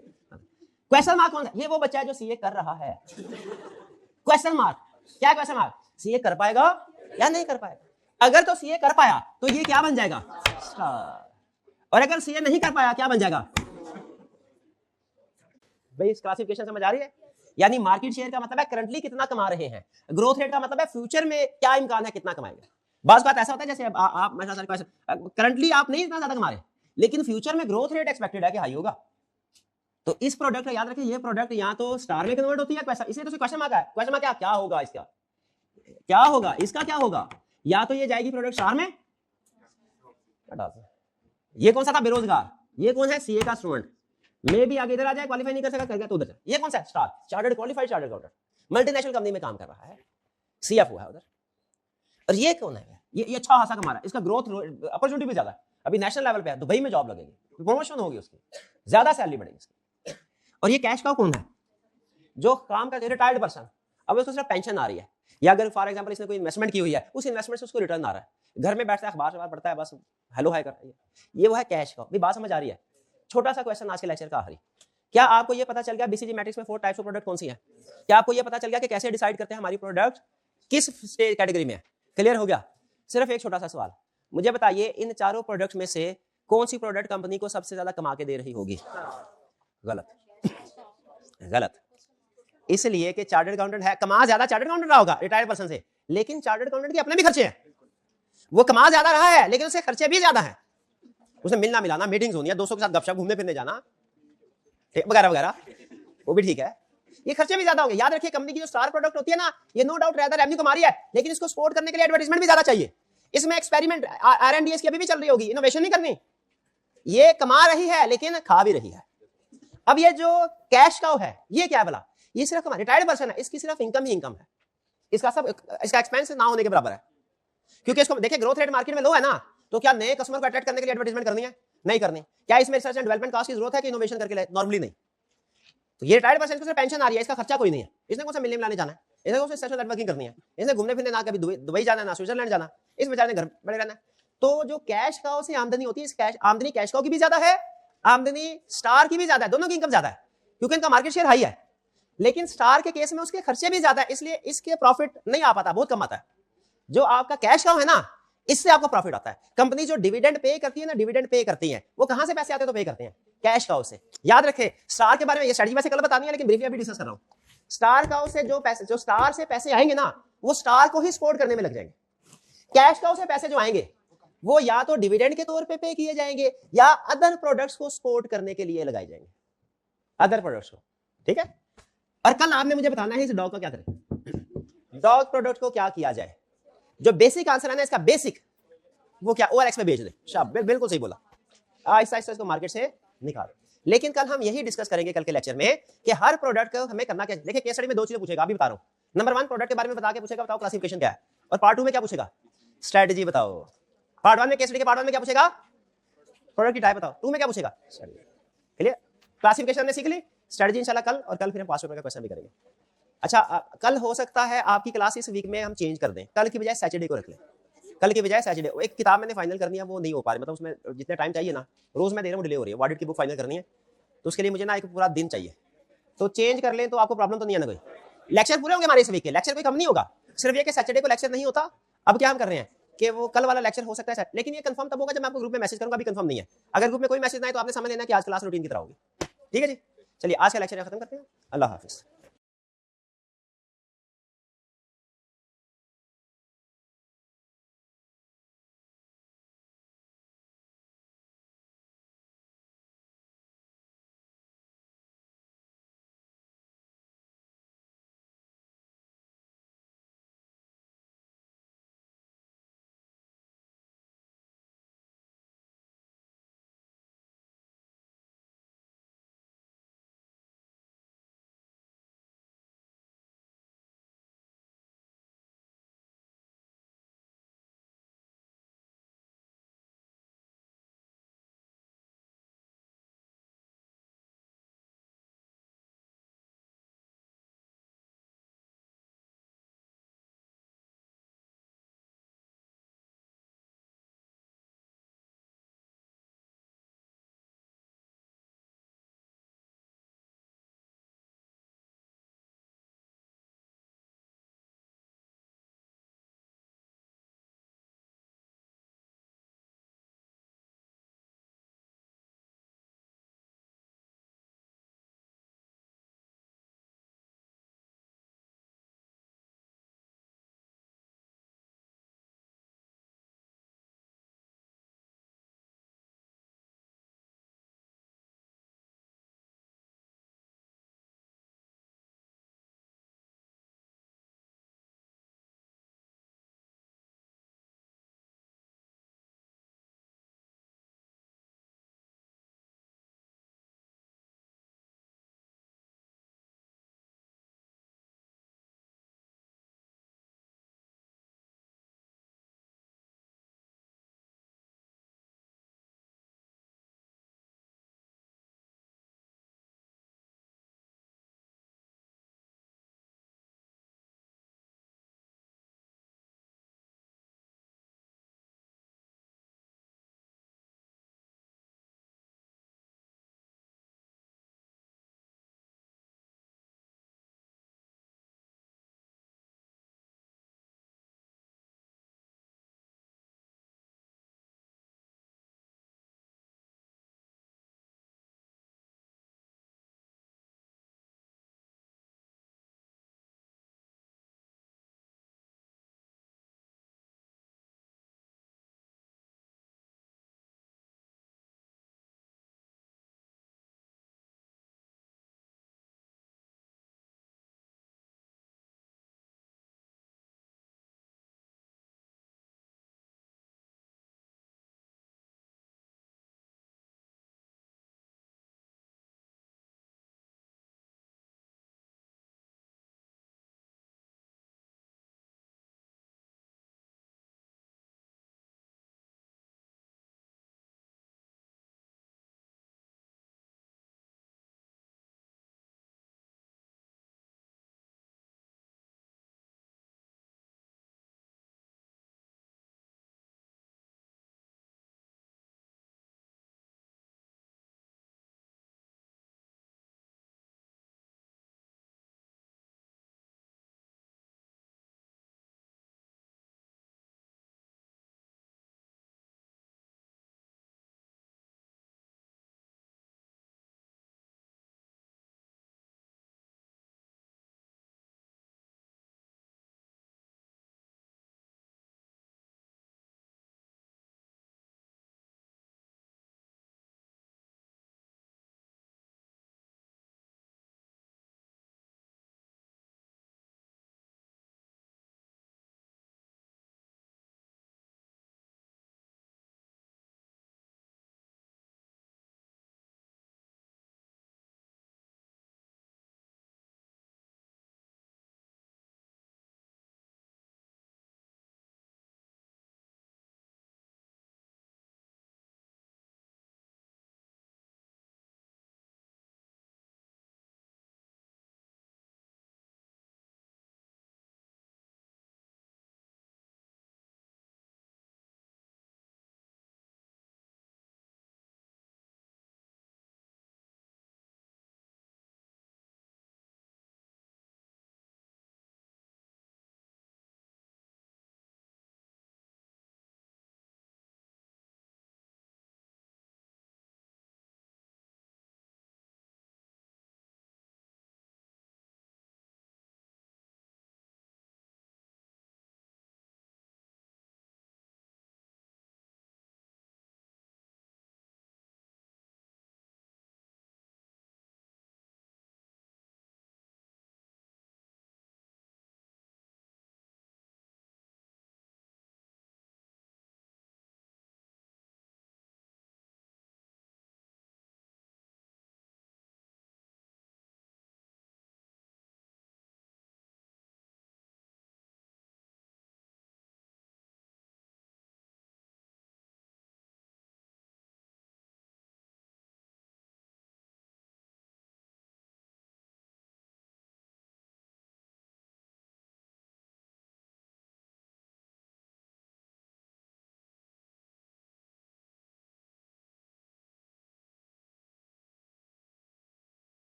क्वेश्चन मार्क कौन सा? ये वो बच्चा है जो सीए कर रहा है। Question mark. क्या क्वेश्चन मार्क? सीए कर पाएगा या नहीं कर पाएगा? अगर तो सीए कर पाया तो ये क्या बन जाएगा? स्टार। और अगर सीए नहीं कर पाया क्या बन जाएगा? भाई इस क्लासिफिकेशन समझ आ रही है? यानी मार्केट शेयर का मतलब है करंटली कितना कमा रहे हैं, ग्रोथ रेट का मतलब है फ्यूचर में क्या इम्कान है कितना कमाएंगे। बात ऐसा होता है जैसे आप करंटली आप नहीं इतना ज्यादा कमा रहे, लेकिन फ्यूचर में ग्रोथ रेट एक्सपेक्टेड है कि हाई होगा। तो इस प्रोडक्ट का याद रखिए, ये प्रोडक्ट या तो स्टार में कन्वर्ट होती है पैसा, इसलिए तो क्वेश्चन मार्क है। क्वेश्चन मार्क क्या होगा? इसका क्या होगा? इसका क्या होगा? या तो ये जाएगी प्रोडक्ट स्टार में। ये कौन सा था? बेरोजगार। ये कौन है? सीए का स्टूडेंट। मे भी आगे इधर आ जाए, क्वालीफाई नहीं कर सका, कर गया तो उधर। ये कौन सा है? Star, chartered qualified chartered accountant, multinational company में काम कर रहा है, सीएफओ है उधर। और ये कौन है? ये अच्छा खासा कमा रहा है, इसका ग्रोथ अपॉर्चुनिटी भी ज्यादा है, अभी नेशनल लेवल पे है, दुबई में जॉब लगेगी, प्रमोशन होगी उसकी, ज्यादा सैलरी बढ़ेगी उसकी। और ये कैश का कौन है? जो काम करते रिटायर्ड पर्सन, अब उसको सिर्फ पेंशन आ रही है, या अगर फॉर एग्जांपल इसने कोई इन्वेस्टमेंट की हुई है, उस इन्वेस्टमेंट से उसको रिटर्न आ रहा है, घर में बैठता है, अखबार पढ़ता है, बस हेलो हाय कर रहा है। ये वो है कैश का। भी बात समझ आ रही है? छोटा सा क्वेश्चन आज के लेक्चर का आखिरी। क्या आपको ये पता चल गया बीसीजी मैट्रिक्स में 4 टाइप्स ऑफ प्रोडक्ट कौन सी है? क्या आपको ये पता चल गया कि कैसे डिसाइड करते हैं हमारी प्रोडक्ट किस स्टेज कैटेगरी में है? क्लियर हो गया? सिर्फ एक छोटा सा सवाल, मुझे बताइए इन चारों प्रोडक्ट में से कौन सी प्रोडक्ट कंपनी को सबसे ज्यादा कमा के दे रही होगी? गलत। इसलिए कि चार्टर्ड अकाउंटेंट है, कमा ज्यादा चार्टर्ड अकाउंटेंट रहा होगा रिटायर्ड पर्सन से, लेकिन चार्टर्ड अकाउंटेंट के अपने भी खर्चे हैं। वो कमा ज्यादा रहा है लेकिन उसके खर्चे भी ज्यादा है। उसे मिलना मिलाना, मीटिंग्स होनी है, दोस्तों के साथ गपशप, घूमने फिरने जाना वगैरह वगैरह, वो भी ठीक है, ये खर्चे भी ज्यादा होंगे। याद रखिए कंपनी की जो स्टार प्रोडक्ट होती है ना, ये नो डाउट रहता है रेवेन्यू कमा रही है, लेकिन इसको सपोर्ट करने के लिए एडवर्टाइजमेंट भी ज्यादा चाहिए, इसमें एक्सपेरिमेंट R&D की अभी भी चल रही होगी, इनोवेशन नहीं करनी। ये कमा रही है लेकिन खा भी रही है। अब ये जो कैश काउ है ये क्या है भला? ये सिर्फ रिटायर्ड पर्सन है, इसकी सिर्फ इनकम ही इनकम है, इसका सब इसका एक्सपेंस ना होने के बराबर है। क्योंकि इसको देखिए ग्रोथ रेट मार्केट में लो है ना, तो क्या नए कस्टमर को अट्रैक्ट करने के लिए एडवर्टाइजमेंट करनी है? नहीं करनी। क्या इसमें रिसर्च एंड डेवलपमेंट कॉस्ट की जरूरत है कि इनोवेशन करके? नॉर्मली नहीं। तो ये रिटायर्ड पर्सन को सिर्फ पेंशन आ रही है, इसका खर्चा कोई नहीं है, इसने कौन सा मिलने मिलाने जाना है, इसने कौन सा सोशल नेटवर्किंग करनी है, इसने घूमने फिरने ना कभी दुबई जाना है ना स्विट्जरलैंड जाना, इस बेचारे ने घर बड़े रहना है। तो जो कैश काउ से आमदनी होती है, इस कैश आमदनी कैश काउ की भी ज्यादा है, आमदनी स्टार की भी ज्यादा है, दोनों की इनकम ज्यादा है, क्योंकि इनका मार्केट शेयर हाई है। लेकिन स्टार के केस में उसके खर्चे भी ज्यादा है, इसलिए इसके प्रॉफिट नहीं आ पाता, बहुत कम आता है। जो आपका कैश काउ है ना, इससे आपको प्रॉफिट आता है। कंपनी जो डिविडेंड पे करती है ना, डिविडेंड पे करती है, वो कहां से पैसे आते हैं? तो पे करते हैं कैश काउ से। याद रखें स्टार के बारे में, ये स्ट्रेटजी वैसे कल बतानी है, लेकिन ब्रीफली अभी डिस्कस कर रहा हूं। स्टार काउ से जो पैसे, जो स्टार से पैसे आएंगे ना, वो स्टार को ही सपोर्ट करने में लग जाएंगे। कैश काउ से पैसे जो आएंगे वो या तो डिविडेंड के तौर पे किए जाएंगे, या अदर प्रोडक्ट्स को सपोर्ट करने के लिए लगाए जाएंगे, अदर प्रोडक्ट्स को। ठीक है? और कल आपने मुझे बताना है इस डॉग को क्या करें, डॉग प्रोडक्ट को क्या किया जाए। जो बेसिक आंसर है ना इसका, बेसिक वो क्या, OLX में बेच दे। शाबाश, बिल्कुल सही बोला। आहिस्ता आहिस्ता इसको मार्केट से निकाल। लेकिन कल हम यही डिस्कस करेंगे कल के लेक्चर में कि हर प्रोडक्ट को हमें करना क्या है। देखिए केस स्टडी में 2 चीजें पूछेगा, अभी बता रहा हूं। नंबर 1 प्रोडक्ट के बारे में बता के पूछेगा, बताओ क्लासिफिकेशन क्या है, और पार्ट 2 में क्या पूछेगा, स्ट्रेटजी बताओ। पार्ट 1 में केस स्टडी के पार्ट 1 में क्या पूछेगा, प्रोडक्ट की टाइप बताओ। 2 में क्या पूछेगा, क्लियर? क्लासिफिकेशन हमने सीख ली, स्ट्रेटजी इंशाल्लाह कल, और कल फिर हम 5 पेपर का क्वेश्चन भी करेंगे। अच्छा कल हो सकता है आपकी क्लास इस वीक में हम चेंज कर दें, कल की बजाय सैटरडे को रख लें, कल की बजाय सैटरडे। एक किताब मैंने फाइनल करनी है, वो नहीं हो पा रही, मतलब उसमें जितने टाइम चाहिए ना, रोज मैं दे रहा हूँ, डिले हो रही है। ऑडिट की बुक फाइनल करनी है, तो उसके लिए मुझे ना एक पूरा दिन चाहिए, तो चेंज कर लें तो आपको प्रॉब्लम तो नहीं है ना? कोई लेक्चर पूरे होंगे हमारे इस वीक के, लेक्चर कोई कम नहीं होगा, सिर्फ ये कि सैटरडे को लेक्चर नहीं होता। अब क्या हम कर रहे हैं कि वो कल वाला लेक्चर हो सकता है, लेकिन ये कंफर्म तब होगा जब मैं आपको ग्रुप में मैसेज करूंगा, अभी कंफर्म नहीं है। अगर ग्रुप में कोई मैसेज ना आए तो आपने समझ लेना कि आज क्लास रूटीन की तरह होगी। ठीक है जी, चलिए आज का लेक्चर खत्म करते हैं। अल्लाह हाफिज।